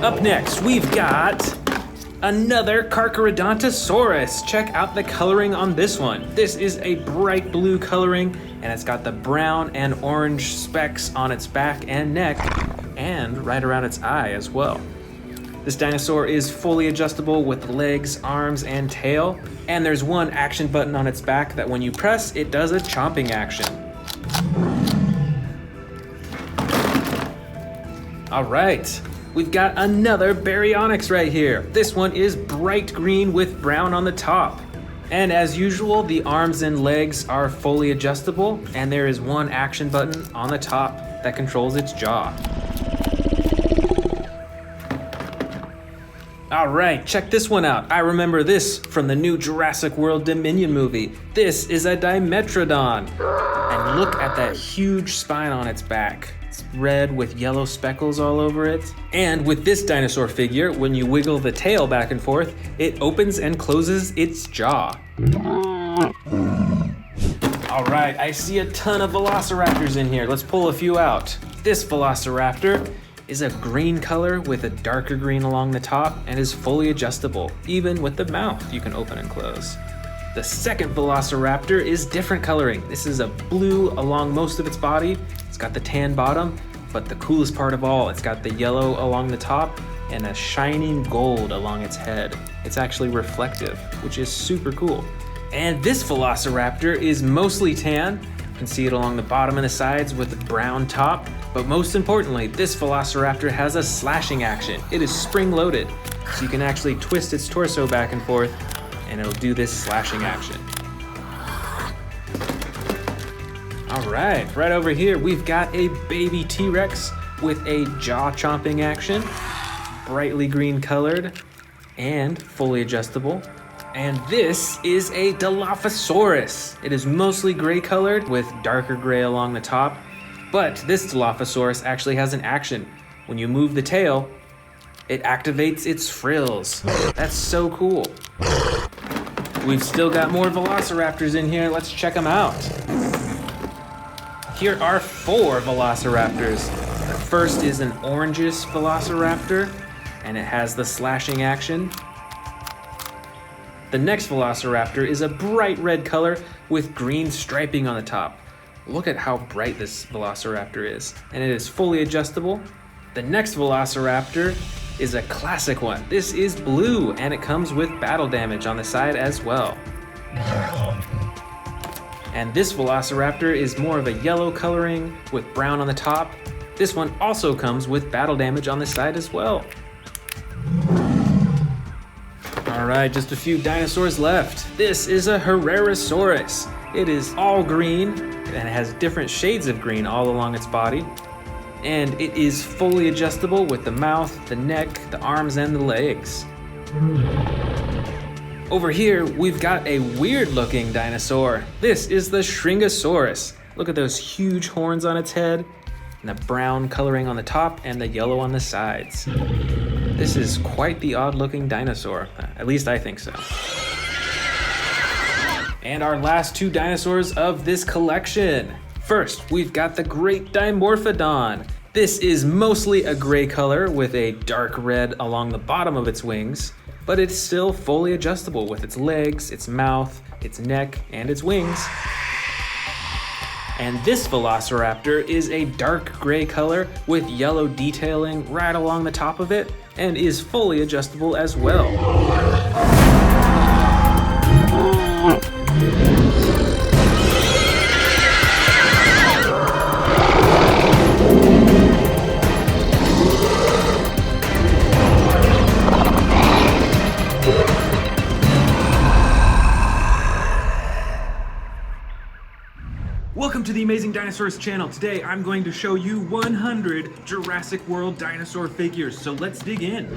Up next, we've got another Carcharodontosaurus. Check out the coloring on this one. This is a bright blue coloring, and it's got the brown and orange specks on its back and neck, and right around its eye as well. This dinosaur is fully adjustable with legs, arms, and tail. And there's one action button on its back that when you press, it does a chomping action. All right, we've got another Baryonyx right here. This one is bright green with brown on the top. And as usual, the arms and legs are fully adjustable, and there is one action button on the top that controls its jaw. All right, check this one out. I remember this from the new Jurassic World Dominion movie. This is a Dimetrodon. And look at that huge spine on its back. It's red with yellow speckles all over it. And with this dinosaur figure, when you wiggle the tail back and forth, it opens and closes its jaw. All right, I see a ton of velociraptors in here. Let's pull a few out. This velociraptor is a green color with a darker green along the top and is fully adjustable. Even with the mouth, you can open and close. The second velociraptor is different coloring. This is a blue along most of its body. It's got the tan bottom, but the coolest part of all, it's got the yellow along the top and a shining gold along its head. It's actually reflective, which is super cool. And this velociraptor is mostly tan. You can see it along the bottom and the sides with the brown top. But most importantly, this velociraptor has a slashing action. It is spring-loaded, so you can actually twist its torso back and forth, and it'll do this slashing action. All right over here, we've got a baby T-Rex with a jaw-chomping action, brightly green colored, and fully adjustable. And this is a Dilophosaurus. It is mostly gray colored with darker gray along the top. But this Dilophosaurus actually has an action. When you move the tail, it activates its frills. That's so cool. We've still got more velociraptors in here. Let's check them out. Here are 4 velociraptors. The first is an orangish velociraptor, and it has the slashing action. The next velociraptor is a bright red color with green striping on the top. Look at how bright this velociraptor is, and it is fully adjustable. The next velociraptor is a classic one. This is blue, and it comes with battle damage on the side as well. And this velociraptor is more of a yellow coloring with brown on the top. This one also comes with battle damage on the side as well. All right, just a few dinosaurs left. This is a Herrerasaurus. It is all green, and it has different shades of green all along its body. And it is fully adjustable with the mouth, the neck, the arms, and the legs. Over here, we've got a weird-looking dinosaur. This is the Shringosaurus. Look at those huge horns on its head, and the brown coloring on the top, and the yellow on the sides. This is quite the odd-looking dinosaur. At least I think so. And our last 2 dinosaurs of this collection. First, we've got the Great Dimorphodon. This is mostly a gray color with a dark red along the bottom of its wings, but it's still fully adjustable with its legs, its mouth, its neck, and its wings. And this velociraptor is a dark gray color with yellow detailing right along the top of it, and is fully adjustable as well. Welcome to the Amazing Dinosaurs channel. Today I'm going to show you 100 Jurassic World dinosaur figures, so let's dig in.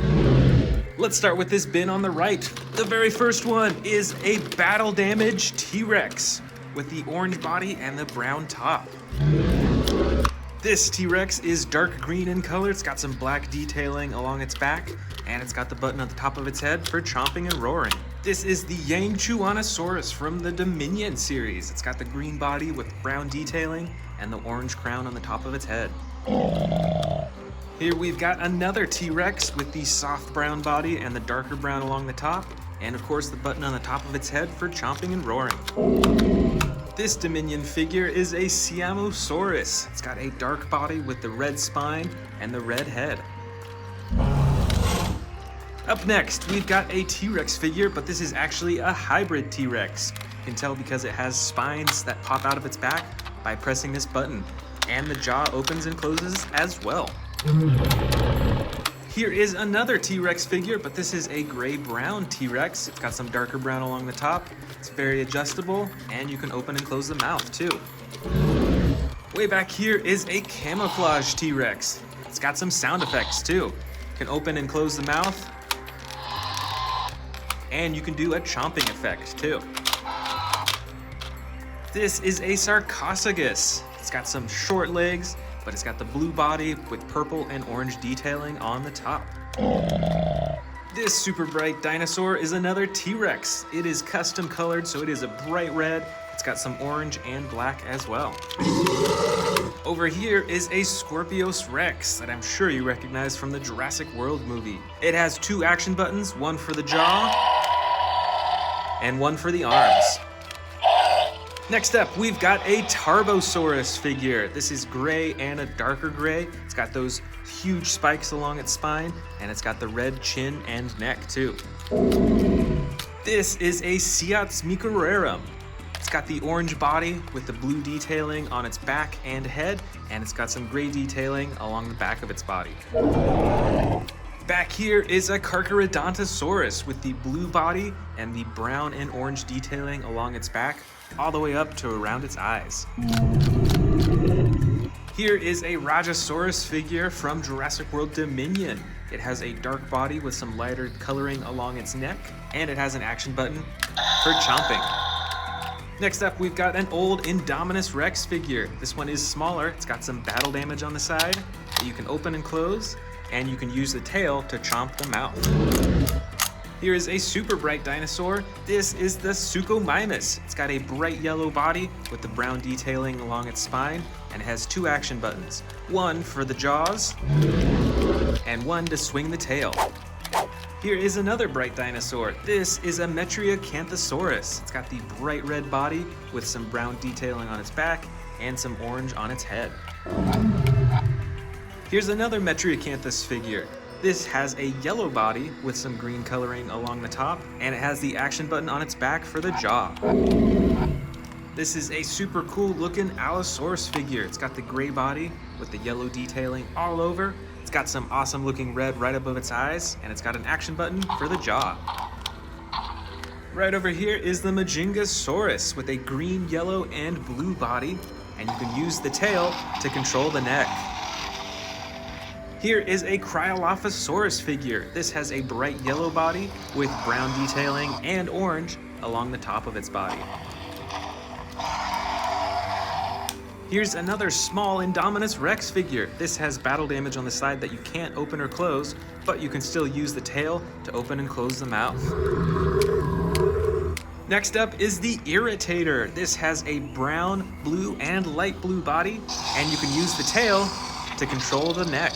Let's start with this bin on the right. The very first one is a battle damaged T-Rex with the orange body and the brown top. This T-Rex is dark green in color. It's got some black detailing along its back, and it's got the button on the top of its head for chomping and roaring. This is the Yangchuanosaurus from the Dominion series. It's got the green body with brown detailing and the orange crown on the top of its head. Here we've got another T-Rex with the soft brown body and the darker brown along the top, and of course the button on the top of its head for chomping and roaring. This Dominion figure is a Siamosaurus. It's got a dark body with the red spine and the red head. Up next, we've got a T-Rex figure, but this is actually a hybrid T-Rex. You can tell because it has spines that pop out of its back by pressing this button, and the jaw opens and closes as well. Here is another T-Rex figure, but this is a gray-brown T-Rex. It's got some darker brown along the top. It's very adjustable, and you can open and close the mouth too. Way back here is a camouflage T-Rex. It's got some sound effects too. You can open and close the mouth, and you can do a chomping effect too. This is a Sarcophagus. It's got some short legs, but it's got the blue body with purple and orange detailing on the top. This super bright dinosaur is another T-Rex. It is custom colored, so it is a bright red. It's got some orange and black as well. Over here is a Scorpius Rex that I'm sure you recognize from the Jurassic World movie. It has two action buttons, one for the jaw and one for the arms. Next up, we've got a Tarbosaurus figure. This is gray and a darker gray. It's got those huge spikes along its spine, and it's got the red chin and neck too. This is a Siatsmicararum. It's got the orange body with the blue detailing on its back and head, and it's got some gray detailing along the back of its body. Back here is a Carcharodontosaurus with the blue body and the brown and orange detailing along its back, all the way up to around its eyes. Here is a Rajasaurus figure from Jurassic World Dominion. It has a dark body with some lighter coloring along its neck, and it has an action button for chomping. Next up, we've got an old Indominus Rex figure. This one is smaller. It's got some battle damage on the side that you can open and close, and you can use the tail to chomp the mouth. Here is a super bright dinosaur. This is the Suchomimus. It's got a bright yellow body with the brown detailing along its spine, and it has two action buttons. One for the jaws, and one to swing the tail. Here is another bright dinosaur. This is a Metriacanthosaurus. It's got the bright red body with some brown detailing on its back and some orange on its head. Here's another Metriacanthus figure. This has a yellow body with some green coloring along the top, and it has the action button on its back for the jaw. This is a super cool looking Allosaurus figure. It's got the gray body with the yellow detailing all over. It's got some awesome looking red right above its eyes, and it's got an action button for the jaw. Right over here is the Majingasaurus with a green, yellow, and blue body, and you can use the tail to control the neck. Here is a Cryolophosaurus figure. This has a bright yellow body with brown detailing and orange along the top of its body. Here's another small Indominus Rex figure. This has battle damage on the side that you can't open or close, but you can still use the tail to open and close the mouth. Next up is the Irritator. This has a brown, blue, and light blue body, and you can use the tail to control the neck.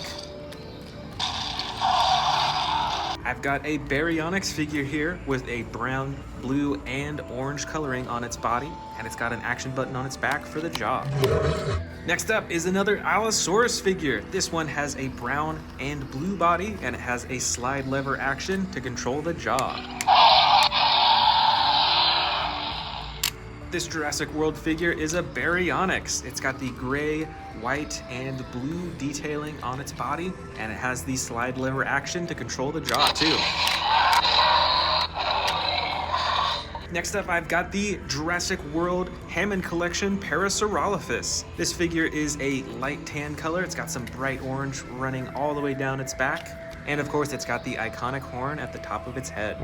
I've got a Baryonyx figure here with a brown, blue, and orange coloring on its body, and it's got an action button on its back for the jaw. Next up is another Allosaurus figure. This one has a brown and blue body, and it has a slide lever action to control the jaw. This Jurassic World figure is a Baryonyx. It's got the gray, white, and blue detailing on its body, and it has the slide lever action to control the jaw too. Next up, I've got the Jurassic World Hammond Collection Parasaurolophus. This figure is a light tan color. It's got some bright orange running all the way down its back, and of course it's got the iconic horn at the top of its head.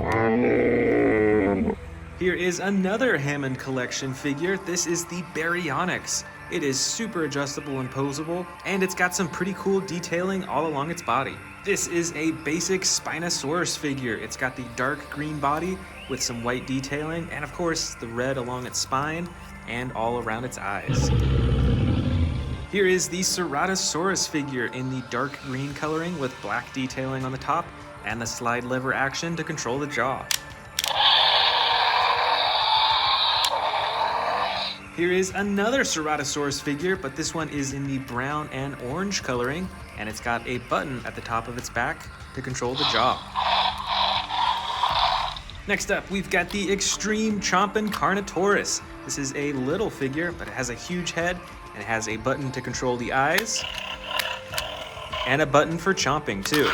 Here is another Hammond Collection figure. This is the Baryonyx. It is super adjustable and posable, and it's got some pretty cool detailing all along its body. This is a basic Spinosaurus figure. It's got the dark green body with some white detailing, and of course the red along its spine and all around its eyes. Here is the Ceratosaurus figure in the dark green coloring with black detailing on the top and the slide lever action to control the jaw. Here is another Ceratosaurus figure, but this one is in the brown and orange coloring, and it's got a button at the top of its back to control the jaw. Next up, we've got the Extreme Chompin' Carnotaurus. This is a little figure, but it has a huge head, and it has a button to control the eyes, and a button for chomping too.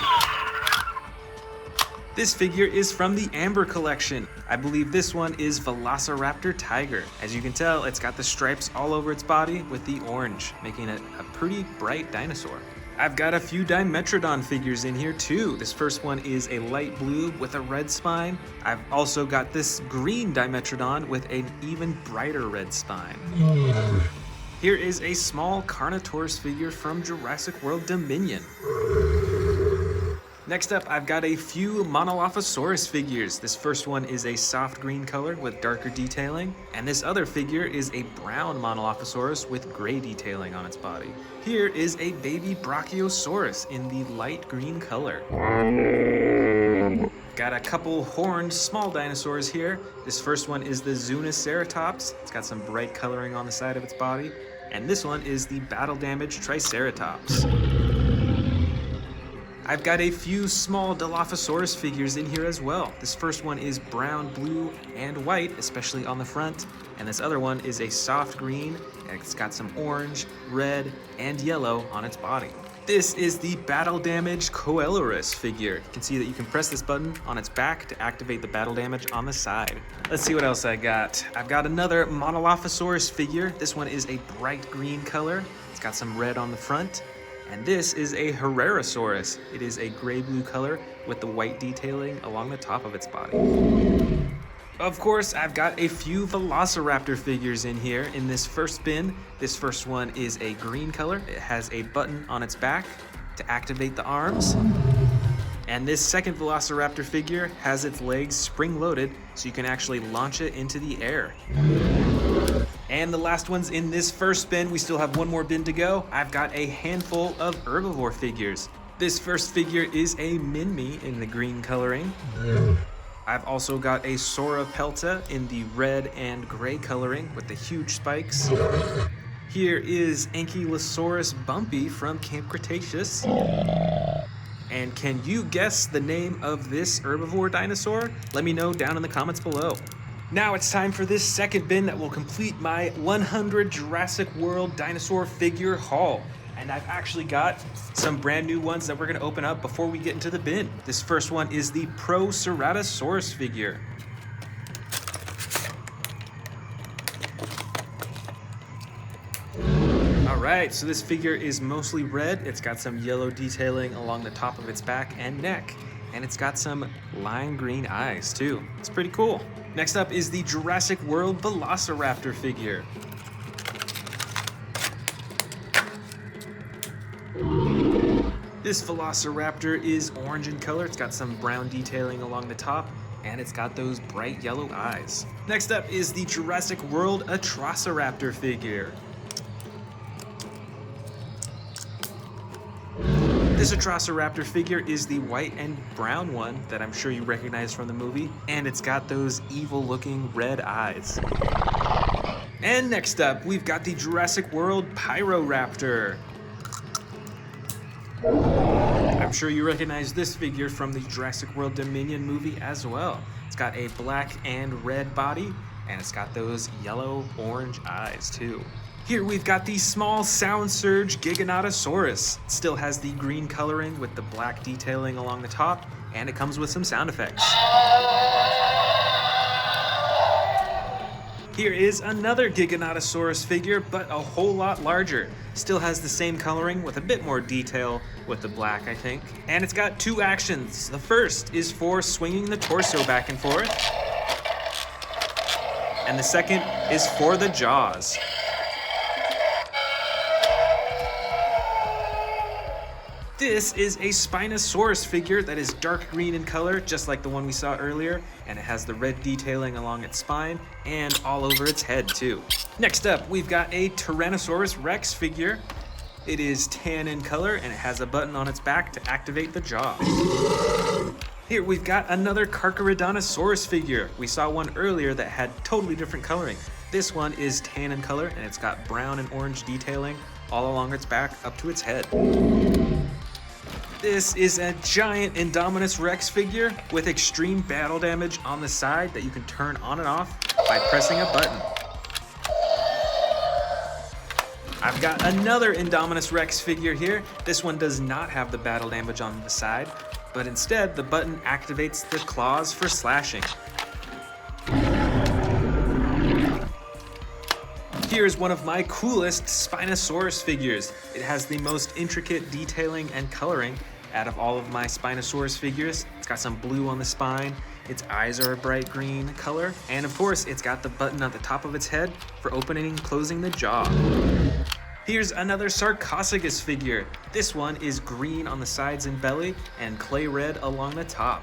This figure is from the Amber collection. I believe this one is Velociraptor Tiger. As you can tell, it's got the stripes all over its body with the orange, making it a pretty bright dinosaur. I've got a few Dimetrodon figures in here too. This first one is a light blue with a red spine. I've also got this green Dimetrodon with an even brighter red spine. Here is a small Carnotaurus figure from Jurassic World Dominion. Next up, I've got a few Monolophosaurus figures. This first one is a soft green color with darker detailing, and this other figure is a brown Monolophosaurus with gray detailing on its body. Here is a baby Brachiosaurus in the light green color. Got a couple horned small dinosaurs here. This first one is the Zuniceratops. It's got some bright coloring on the side of its body. And this one is the battle-damaged Triceratops. I've got a few small Dilophosaurus figures in here as well. This first one is brown, blue, and white, especially on the front. And this other one is a soft green, and it's got some orange, red, and yellow on its body. This is the battle-damaged Coelurus figure. You can see that you can press this button on its back to activate the battle damage on the side. Let's see what else I got. I've got another Monolophosaurus figure. This one is a bright green color. It's got some red on the front. And this is a Herrerasaurus. It is a gray-blue color with the white detailing along the top of its body. Of course, I've got a few Velociraptor figures in here in this first bin. This first one is a green color. It has a button on its back to activate the arms. And this second Velociraptor figure has its legs spring-loaded, so you can actually launch it into the air. And the last one's in this first bin. We still have one more bin to go. I've got a handful of herbivore figures. This first figure is a Minmi in the green coloring. I've also got a Sauropelta in the red and gray coloring with the huge spikes. Here is Ankylosaurus Bumpy from Camp Cretaceous. And can you guess the name of this herbivore dinosaur? Let me know down in the comments below. Now it's time for this second bin that will complete my 100 Jurassic World dinosaur figure haul. And I've actually got some brand new ones that we're gonna open up before we get into the bin. This first one is the Proceratosaurus figure. Alright, so this figure is mostly red. It's got some yellow detailing along the top of its back and neck. And it's got some lime green eyes too. It's pretty cool. Next up is the Jurassic World Velociraptor figure. This Velociraptor is orange in color. It's got some brown detailing along the top, and it's got those bright yellow eyes. Next up is the Jurassic World Atrociraptor figure. This Atrociraptor figure is the white and brown one that I'm sure you recognize from the movie, and it's got those evil-looking red eyes. And next up, we've got the Jurassic World Pyroraptor. I'm sure you recognize this figure from the Jurassic World Dominion movie as well. It's got a black and red body, and it's got those yellow-orange eyes too. Here we've got the small sound surge Giganotosaurus. It still has the green coloring with the black detailing along the top, and it comes with some sound effects. Here is another Giganotosaurus figure, but a whole lot larger. Still has the same coloring with a bit more detail with the black, I think. And it's got two actions. The first is for swinging the torso back and forth. And the second is for the jaws. This is a Spinosaurus figure that is dark green in color, just like the one we saw earlier, and it has the red detailing along its spine and all over its head too. Next up, we've got a Tyrannosaurus Rex figure. It is tan in color and it has a button on its back to activate the jaw. Here we've got another Carcharodontosaurus figure. We saw one earlier that had totally different coloring. This one is tan in color and it's got brown and orange detailing all along its back up to its head. This is a giant Indominus Rex figure with extreme battle damage on the side that you can turn on and off by pressing a button. I've got another Indominus Rex figure here. This one does not have the battle damage on the side, but instead the button activates the claws for slashing. Here's one of my coolest Spinosaurus figures. It has the most intricate detailing and coloring out of all of my Spinosaurus figures. It's got some blue on the spine, its eyes are a bright green color, and of course it's got the button at the top of its head for opening and closing the jaw. Here's another Sarcophagus figure. This one is green on the sides and belly and clay red along the top.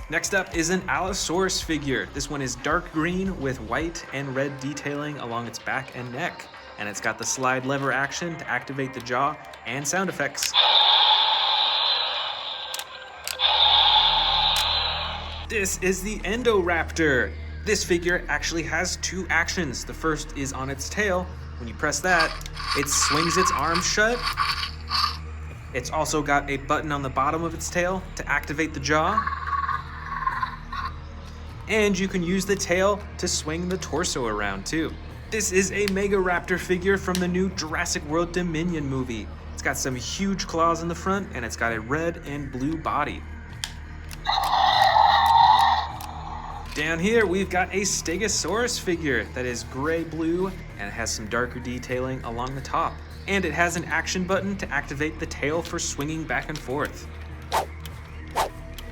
Next up is an Allosaurus figure. This one is dark green with white and red detailing along its back and neck. And it's got the slide lever action to activate the jaw and sound effects. This is the Endoraptor. This figure actually has two actions. The first is on its tail. When you press that, it swings its arms shut. It's also got a button on the bottom of its tail to activate the jaw. And you can use the tail to swing the torso around too. This is a Megaraptor figure from the new Jurassic World Dominion movie. It's got some huge claws in the front and it's got a red and blue body. Down here we've got a Stegosaurus figure that is gray-blue and it has some darker detailing along the top. And it has an action button to activate the tail for swinging back and forth.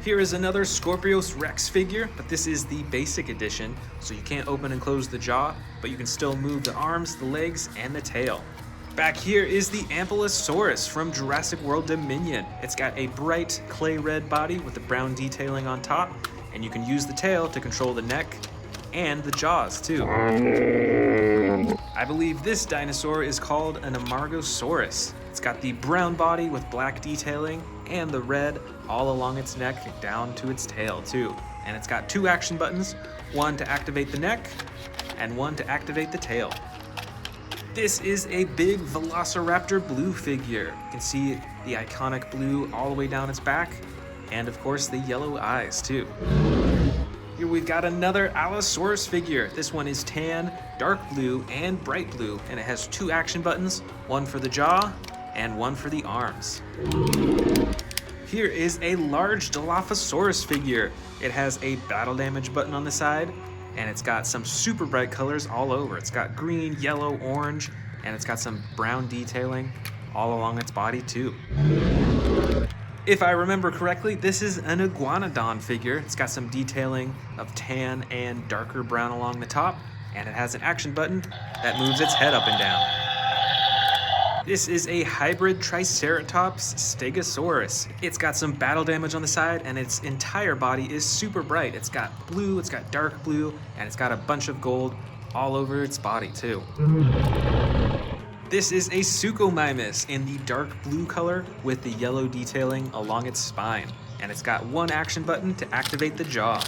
Here is another Scorpius Rex figure, but this is the basic edition, so you can't open and close the jaw, but you can still move the arms, the legs, and the tail. Back here is the Ankylosaurus from Jurassic World Dominion. It's got a bright clay red body with the brown detailing on top, and you can use the tail to control the neck and the jaws too. I believe this dinosaur is called an Amargosaurus. It's got the brown body with black detailing and the red all along its neck down to its tail too. And it's got two action buttons, one to activate the neck and one to activate the tail. This is a big Velociraptor blue figure. You can see the iconic blue all the way down its back and of course the yellow eyes too. Here we've got another Allosaurus figure. This one is tan, dark blue, and bright blue, and it has two action buttons, one for the jaw and one for the arms. Here is a large Dilophosaurus figure. It has a battle damage button on the side, and it's got some super bright colors all over. It's got green, yellow, orange, and it's got some brown detailing all along its body too. If I remember correctly, this is an Iguanodon figure. It's got some detailing of tan and darker brown along the top, and it has an action button that moves its head up and down. This is a hybrid Triceratops Stegosaurus. It's got some battle damage on the side, and its entire body is super bright. It's got blue, it's got dark blue, and it's got a bunch of gold all over its body too. This is a Suchomimus in the dark blue color with the yellow detailing along its spine. And it's got one action button to activate the jaw.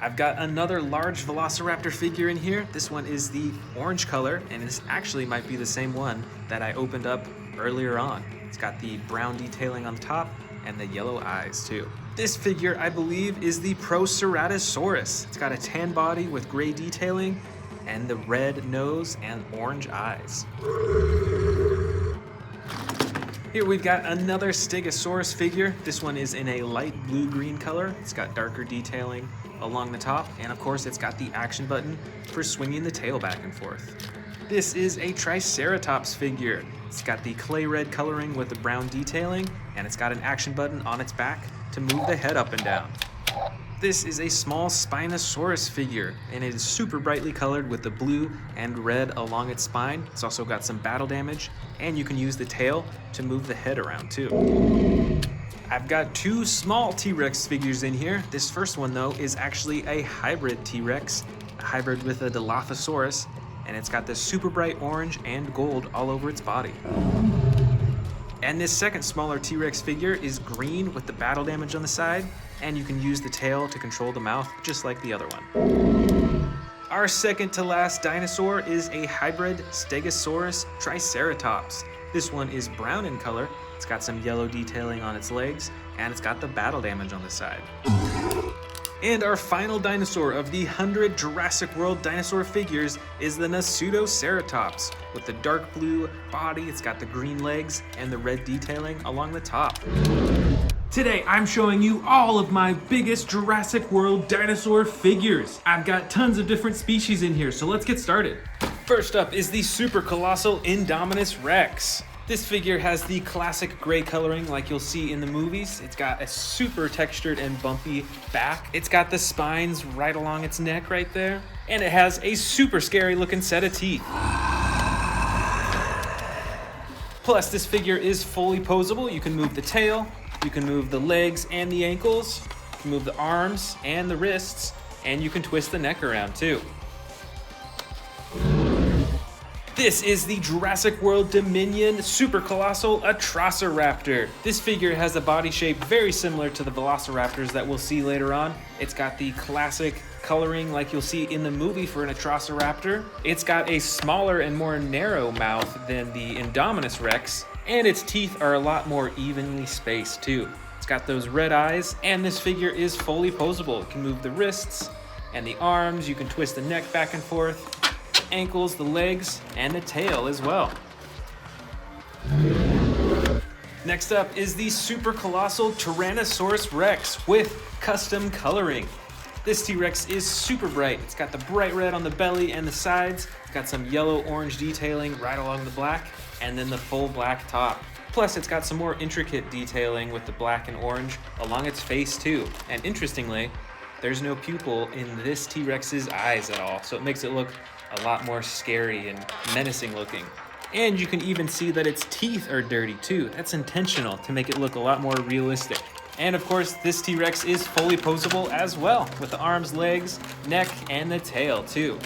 I've got another large Velociraptor figure in here. This one is the orange color, and this actually might be the same one that I opened up earlier on. It's got the brown detailing on the top and the yellow eyes too. This figure, I believe, is the Proceratosaurus. It's got a tan body with gray detailing and the red nose and orange eyes. Here we've got another Stegosaurus figure. This one is in a light blue-green color. It's got darker detailing along the top, and of course it's got the action button for swinging the tail back and forth. This is a Triceratops figure. It's got the clay red coloring with the brown detailing, and it's got an action button on its back to move the head up and down. This is a small Spinosaurus figure, and it is super brightly colored with the blue and red along its spine. It's also got some battle damage, and you can use the tail to move the head around too. I've got two small T-Rex figures in here. This first one though is actually a hybrid T-Rex, a hybrid with a Dilophosaurus, and it's got this super bright orange and gold all over its body. And this second smaller T-Rex figure is green with the battle damage on the side, and you can use the tail to control the mouth just like the other one. Our second to last dinosaur is a hybrid Stegosaurus Triceratops. This one is brown in color. It's got some yellow detailing on its legs, and it's got the battle damage on the side. And our final dinosaur of the 100 Jurassic World dinosaur figures is the Pseudoceratops. With the dark blue body, it's got the green legs and the red detailing along the top. Today, I'm showing you all of my biggest Jurassic World dinosaur figures. I've got tons of different species in here, so let's get started. First up is the super colossal Indominus Rex. This figure has the classic gray coloring like you'll see in the movies. It's got a super textured and bumpy back. It's got the spines right along its neck right there. And it has a super scary looking set of teeth. Plus, this figure is fully posable. You can move the tail, you can move the legs and the ankles, you can move the arms and the wrists, and you can twist the neck around too. This is the Jurassic World Dominion Super Colossal Atrociraptor. This figure has a body shape very similar to the Velociraptors that we'll see later on. It's got the classic coloring like you'll see in the movie for an Atrociraptor. It's got a smaller and more narrow mouth than the Indominus Rex, and its teeth are a lot more evenly spaced too. It's got those red eyes, and this figure is fully posable. It can move the wrists and the arms, you can twist the neck back and forth, ankles, the legs, and the tail as well. Next up is the super colossal Tyrannosaurus Rex with custom coloring. This T-Rex is super bright. It's got the bright red on the belly and the sides. It's got some yellow-orange detailing right along the black, and then the full black top. Plus, it's got some more intricate detailing with the black and orange along its face too. And interestingly, there's no pupil in this T-Rex's eyes at all, so it makes it look a lot more scary and menacing looking. And you can even see that its teeth are dirty too. That's intentional to make it look a lot more realistic. And of course, this T-Rex is fully posable as well, with the arms, legs, neck, and the tail too.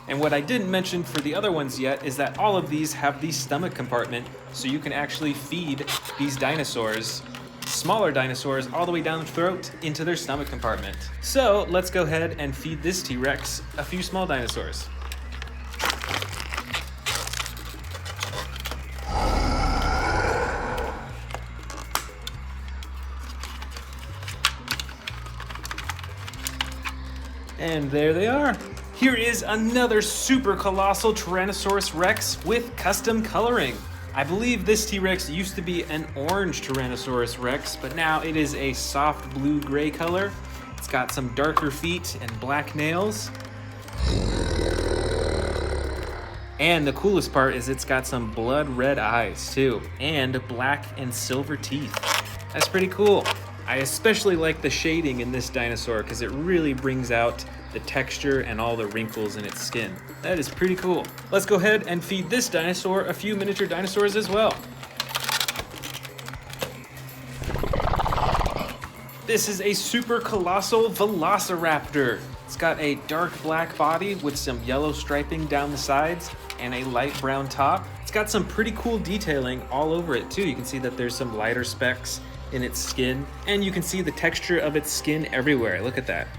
And what I didn't mention for the other ones yet is that all of these have the stomach compartment, so you can actually feed these dinosaurs, smaller dinosaurs, all the way down the throat into their stomach compartment. So let's go ahead and feed this T-Rex a few small dinosaurs. And there they are. Here is another super colossal Tyrannosaurus Rex with custom coloring. I believe this T-Rex used to be an orange Tyrannosaurus Rex, but now it is a soft blue-gray color. It's got some darker feet and black nails. And the coolest part is it's got some blood red eyes too, and black and silver teeth. That's pretty cool. I especially like the shading in this dinosaur because it really brings out the texture and all the wrinkles in its skin. That is pretty cool. Let's go ahead and feed this dinosaur a few miniature dinosaurs as well. This is a super colossal Velociraptor. It's got a dark black body with some yellow striping down the sides and a light brown top. It's got some pretty cool detailing all over it too. You can see that there's some lighter specks in its skin, and you can see the texture of its skin everywhere. Look at that.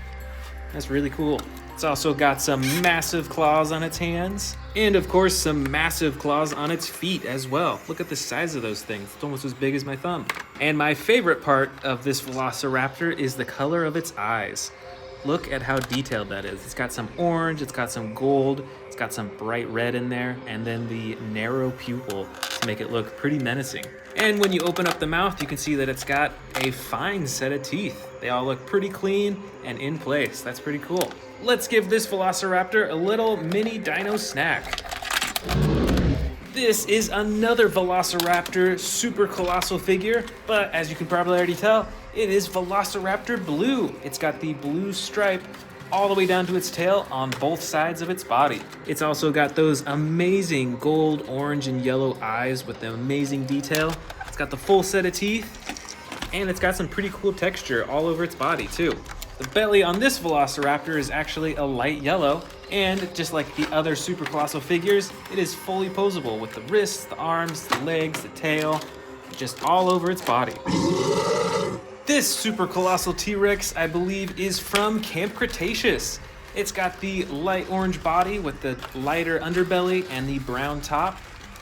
That's really cool. It's also got some massive claws on its hands, and of course some massive claws on its feet as well. Look at the size of those things. It's almost as big as my thumb. And my favorite part of this Velociraptor is the color of its eyes. Look at how detailed that is. It's got some orange, it's got some gold, it's got some bright red in there, and then the narrow pupil to make it look pretty menacing. And when you open up the mouth, you can see that it's got a fine set of teeth. They all look pretty clean and in place. That's pretty cool. Let's give this Velociraptor a little mini dino snack. This is another Velociraptor super colossal figure, but as you can probably already tell, it is Velociraptor Blue. It's got the blue stripe all the way down to its tail on both sides of its body. It's also got those amazing gold, orange, and yellow eyes with the amazing detail. It's got the full set of teeth, and it's got some pretty cool texture all over its body too. The belly on this Velociraptor is actually a light yellow, and just like the other super colossal figures, it is fully posable with the wrists, the arms, the legs, the tail, just all over its body. This super colossal T-Rex, I believe, is from Camp Cretaceous. It's got the light orange body with the lighter underbelly and the brown top.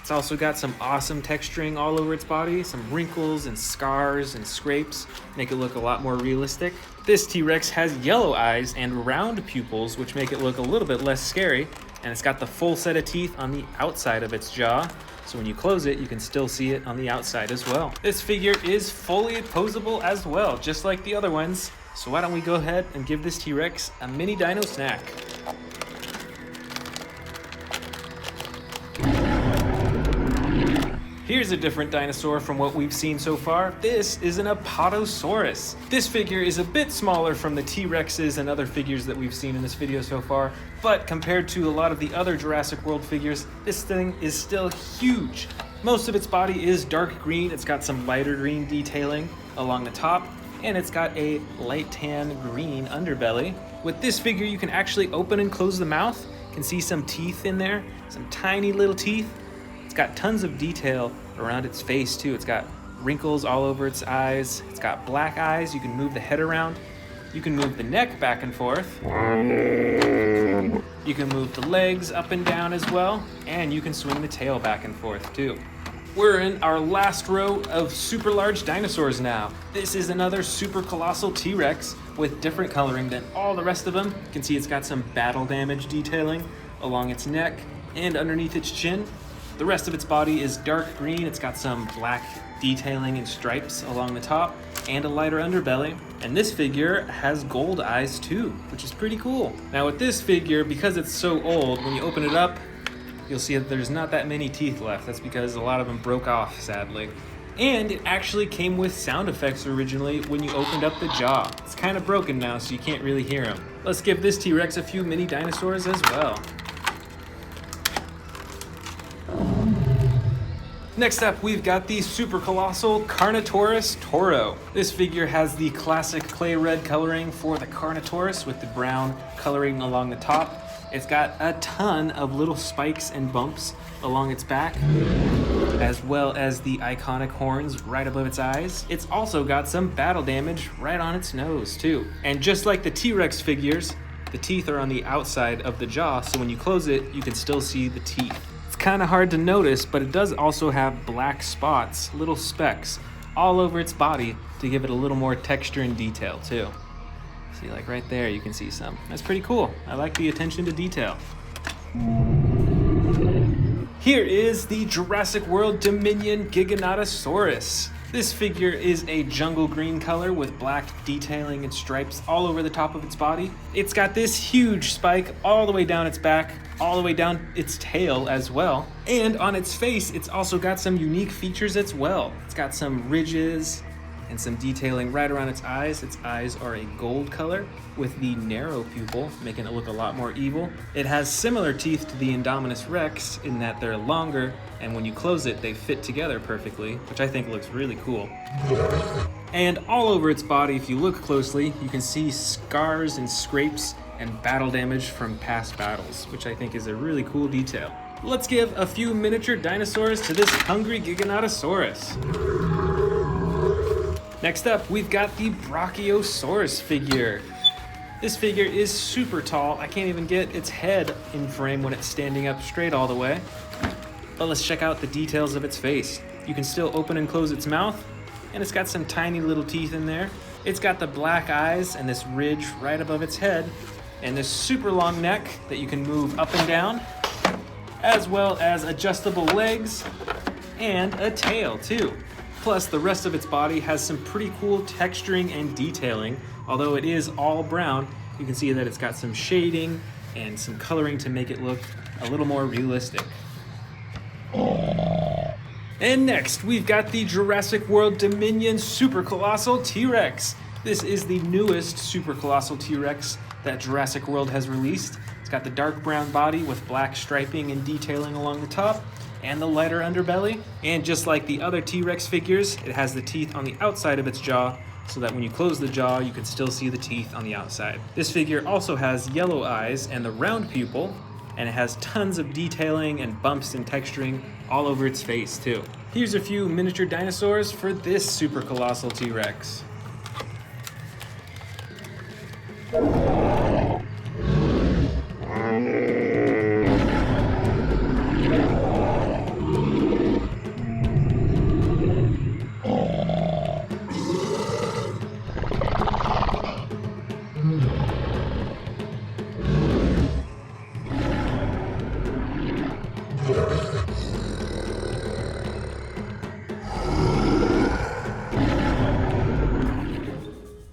It's also got some awesome texturing all over its body, some wrinkles and scars and scrapes, make it look a lot more realistic. This T-Rex has yellow eyes and round pupils, which make it look a little bit less scary, and it's got the full set of teeth on the outside of its jaw, so when you close it, you can still see it on the outside as well. This figure is fully posable as well, just like the other ones, so why don't we go ahead and give this T-Rex a mini dino snack. Here's a different dinosaur from what we've seen so far. This is an Apatosaurus. This figure is a bit smaller from the T-Rexes and other figures that we've seen in this video so far, but compared to a lot of the other Jurassic World figures, this thing is still huge. Most of its body is dark green. It's got some lighter green detailing along the top, and it's got a light tan green underbelly. With this figure, you can actually open and close the mouth. You can see some teeth in there, some tiny little teeth. It's got tons of detail around its face too. It's got wrinkles all over its eyes. It's got black eyes. You can move the head around. You can move the neck back and forth. You can move the legs up and down as well. And you can swing the tail back and forth too. We're in our last row of super large dinosaurs now. This is another super colossal T-Rex with different coloring than all the rest of them. You can see it's got some battle damage detailing along its neck and underneath its chin. The rest of its body is dark green. It's got some black detailing and stripes along the top and a lighter underbelly. And this figure has gold eyes too, which is pretty cool. Now with this figure, because it's so old, when you open it up, you'll see that there's not that many teeth left. That's because a lot of them broke off, sadly. And it actually came with sound effects originally when you opened up the jaw. It's kind of broken now, so you can't really hear them. Let's give this T-Rex a few mini dinosaurs as well. Next up, we've got the super colossal Carnotaurus Toro. This figure has the classic clay red coloring for the Carnotaurus with the brown coloring along the top. It's got a ton of little spikes and bumps along its back, as well as the iconic horns right above its eyes. It's also got some battle damage right on its nose too. And just like the T-Rex figures, the teeth are on the outside of the jaw, so when you close it, you can still see the teeth. It's kind of hard to notice, but it does also have black spots, little specks, all over its body to give it a little more texture and detail too. See, like right there, you can see some. That's pretty cool. I like the attention to detail. Here is the Jurassic World Dominion Giganotosaurus. This figure is a jungle green color with black detailing and stripes all over the top of its body. It's got this huge spike all the way down its back, all the way down its tail as well. And on its face, it's also got some unique features as well. It's got some ridges and some detailing right around its eyes. Its eyes are a gold color with the narrow pupil, making it look a lot more evil. It has similar teeth to the Indominus Rex in that they're longer, and when you close it, they fit together perfectly, which I think looks really cool. And all over its body, if you look closely, you can see scars and scrapes and battle damage from past battles, which I think is a really cool detail. Let's give a few miniature dinosaurs to this hungry Giganotosaurus. Next up, we've got the Brachiosaurus figure. This figure is super tall. I can't even get its head in frame when it's standing up straight all the way. But let's check out the details of its face. You can still open and close its mouth, and it's got some tiny little teeth in there. It's got the black eyes and this ridge right above its head, and this super long neck that you can move up and down, as well as adjustable legs and a tail too. Plus, the rest of its body has some pretty cool texturing and detailing. Although it is all brown, you can see that it's got some shading and some coloring to make it look a little more realistic. And next, we've got the Jurassic World Dominion Super Colossal T-Rex. This is the newest Super Colossal T-Rex that Jurassic World has released. It's got the dark brown body with black striping and detailing along the top, and the lighter underbelly. And just like the other T-Rex figures, it has the teeth on the outside of its jaw, so that when you close the jaw, you can still see the teeth on the outside. This figure also has yellow eyes and the round pupil, and it has tons of detailing and bumps and texturing all over its face too. Here's a few miniature dinosaurs for this super colossal T-Rex.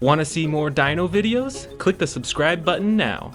Want to see more dino videos? Click the subscribe button now.